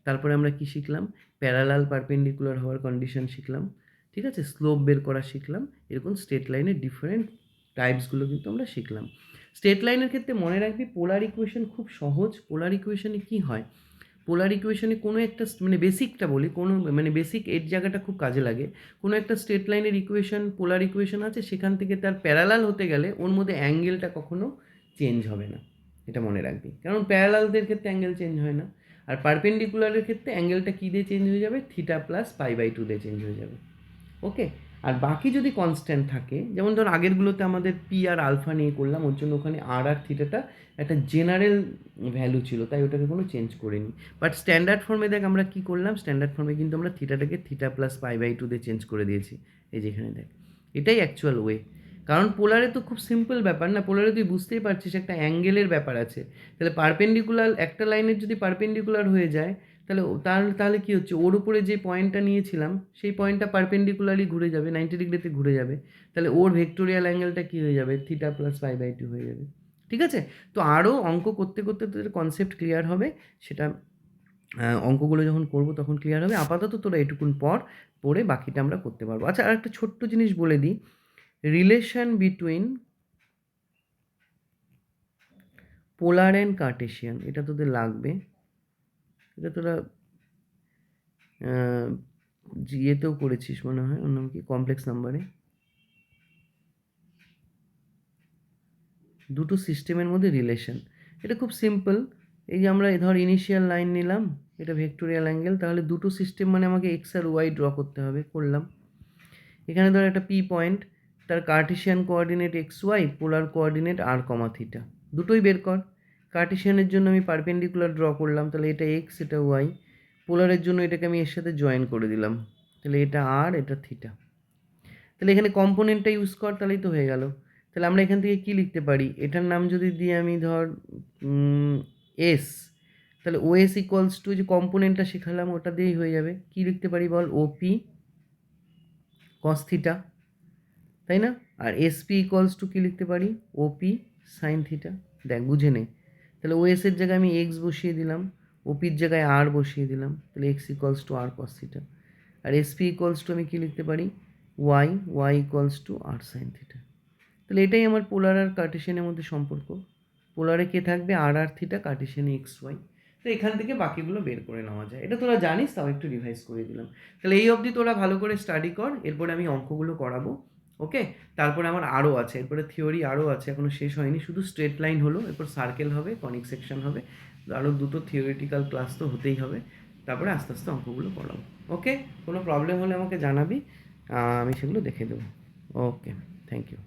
তারপরে আমরা কি শিখলাম, প্যারালাল পারপেন্ডিকুলার হওয়ার কন্ডিশন শিখলাম, ঠিক আছে, স্লোপ বের করা শিখলাম। এরকম স্ট্রেট লাইনের ডিফারেন্ট টাইপসগুলো কিন্তু আমরা শিখলাম। স্ট্রেট লাইনের ক্ষেত্রে মনে রাখবি পোলার ইকুয়েশন খুব সহজ। পোলার ইকুয়েশনে কী হয়, পোলার ইকুয়েশনে কোনো একটা মানে বেসিকটা বলি, কোনো মানে বেসিক এর জায়গাটা খুব কাজে লাগে। কোনো একটা স্ট্রেট লাইনের ইকুয়েশন, পোলার ইকুয়েশন আছে, সেখান থেকে তার প্যারালাল হতে গেলে ওর মধ্যে অ্যাঙ্গেলটা কখনো চেঞ্জ হবে না, এটা মনে রাখবি। কারণ প্যারালালদের ক্ষেত্রে অ্যাঙ্গেল চেঞ্জ হয় না, আর পারপেন্ডিকুলারের ক্ষেত্রে অ্যাঙ্গেলটা কী দিয়ে চেঞ্জ হয়ে যাবে, থিটা প্লাস π/2 দিয়ে চেঞ্জ হয়ে যাবে। ওকে, আর বাকি যদি কনস্ট্যান্ট থাকে, যেমন ধর আগেরগুলোতে আমাদের পি আর আলফা নিয়ে করলাম, ওর জন্য ওখানে আর আর থিটাটা একটা জেনারেল ভ্যালু ছিল, তাই ওটাকে কোনো চেঞ্জ করিনি। বাট স্ট্যান্ডার্ড ফর্মে দেখ আমরা কী করলাম, স্ট্যান্ডার্ড ফর্মে কিন্তু আমরা থিটাটাকে থিটা প্লাস π/2 দিয়ে চেঞ্জ করে দিয়েছি, এই যেখানে দেখ। এটাই অ্যাকচুয়াল ওয়ে। কারণ পোলারে তো খুব সিম্পল ব্যাপার না, পোলারে তুই বুঝতেই পারছিস একটা অ্যাঙ্গেলের ব্যাপার আছে। তাহলে পারপেন্ডিকুলার একটা লাইনের যদি পারপেন্ডিকুলার হয়ে যায়, তাহলে তাহলে কী হচ্ছে, ওর উপরে যে পয়েন্টটা নিয়েছিলাম সেই পয়েন্টটা পারপেন্ডিকুলারলি ঘুরে যাবে, 90 ডিগ্রিতে ঘুরে যাবে। তাহলে ওর ভেক্টোরিয়াল অ্যাঙ্গেলটা কী হয়ে যাবে, থিটা প্লাস π/2 হয়ে যাবে। ঠিক আছে? তো আরও অঙ্ক করতে করতে তোদের কনসেপ্ট ক্লিয়ার হবে, সেটা অঙ্কগুলো যখন করব তখন ক্লিয়ার হবে। আপাতত তোরা এটুকুন পড়ে বাকিটা আমরা করতে পারবো। আচ্ছা, আর একটা ছোট্ট জিনিস বলে দিই, relation between polar and Kardashian, এটা তোদের লাগবে। এটা তোরা ইয়েতেও করেছিস মনে হয়, ওর নাম কি, কমপ্লেক্স নাম্বারে। দুটো সিস্টেমের মধ্যে রিলেশন, এটা খুব সিম্পল। এই যে আমরা ধর ইনিশিয়াল লাইন নিলাম, এটা ভেক্টোরিয়াল অ্যাঙ্গেল, তাহলে দুটো সিস্টেম মানে আমাকে এক্স আর ওয়াই ড্র করতে হবে, করলাম। এখানে ধর একটা পি পয়েন্ট, তার cartesian coordinate X Y, polar coordinate R comma theta, দুটোই বের কর। কার্টেশিয়ানের জন্য আমি পারপেন্ডিকুলার ড্র করলাম, তাহলে এটা এক্স, এটা ওয়াই। পোলারের জন্য এটাকে আমি এর সাথে জয়েন করে দিলাম, তাহলে এটা আর, এটা থিটা। তাহলে এখানে কম্পোনেন্টটা ইউজ কর, তাহলেই তো হয়ে গেল। তাহলে আমরা এখান থেকে কী লিখতে পারি, এটার নাম যদি দিই আমি ধর এস, তাহলে ও এস ইকুয়ালস টু যে কম্পোনেন্টটা শেখালাম ওটা দিয়েই হয়ে যাবে। কী লিখতে পারি বল, ওপি কস থিটা, তাই না? আর এসপি ইকুয়ালস টু কী লিখতে পারি, ওপি সাইন থিটা। দেখ বুঝে নে, তাহলে ও এসের জায়গায় আমি এক্স বসিয়ে দিলাম, ওপির জায়গায় আর বসিয়ে দিলাম, তাহলে X equals to R cos theta. আর এসপি ইকুয়ালস টু আমি কী লিখতে পারি, Y equals to R sine theta. তাহলে এটাই আমার পোলার আর কার্টেশিয়ানের মধ্যে সম্পর্ক। পোলারে কে থাকবে, আর আর থিটা, কার্টেশিয়ানে এক্স ওয়াই। তো এখান থেকে বাকিগুলো বের করে নেওয়া যায়, এটা তোরা জানিস, তাও একটু রিভাইজ করে দিলাম। তাহলে এই অবধি তোরা ভালো করে স্টাডি কর, এরপরে আমি অঙ্কগুলো করাবো। ওকে, তারপরে আমার আরও আছে, এরপরে থিওরি আরও আছে, এখনও শেষ হয়নি, শুধু স্ট্রেট লাইন হলো, এরপর সার্কেল হবে, কনিক সেকশন হবে, আরও দুটো থিওরিটিক্যাল ক্লাস তো হতেই হবে। তারপরে আস্তে আস্তে অঙ্কগুলো করাবো। ওকে, কোনো প্রবলেম হলে আমাকে জানাবি, আমি সেগুলো দেখে দেবো। ওকে, থ্যাংক ইউ।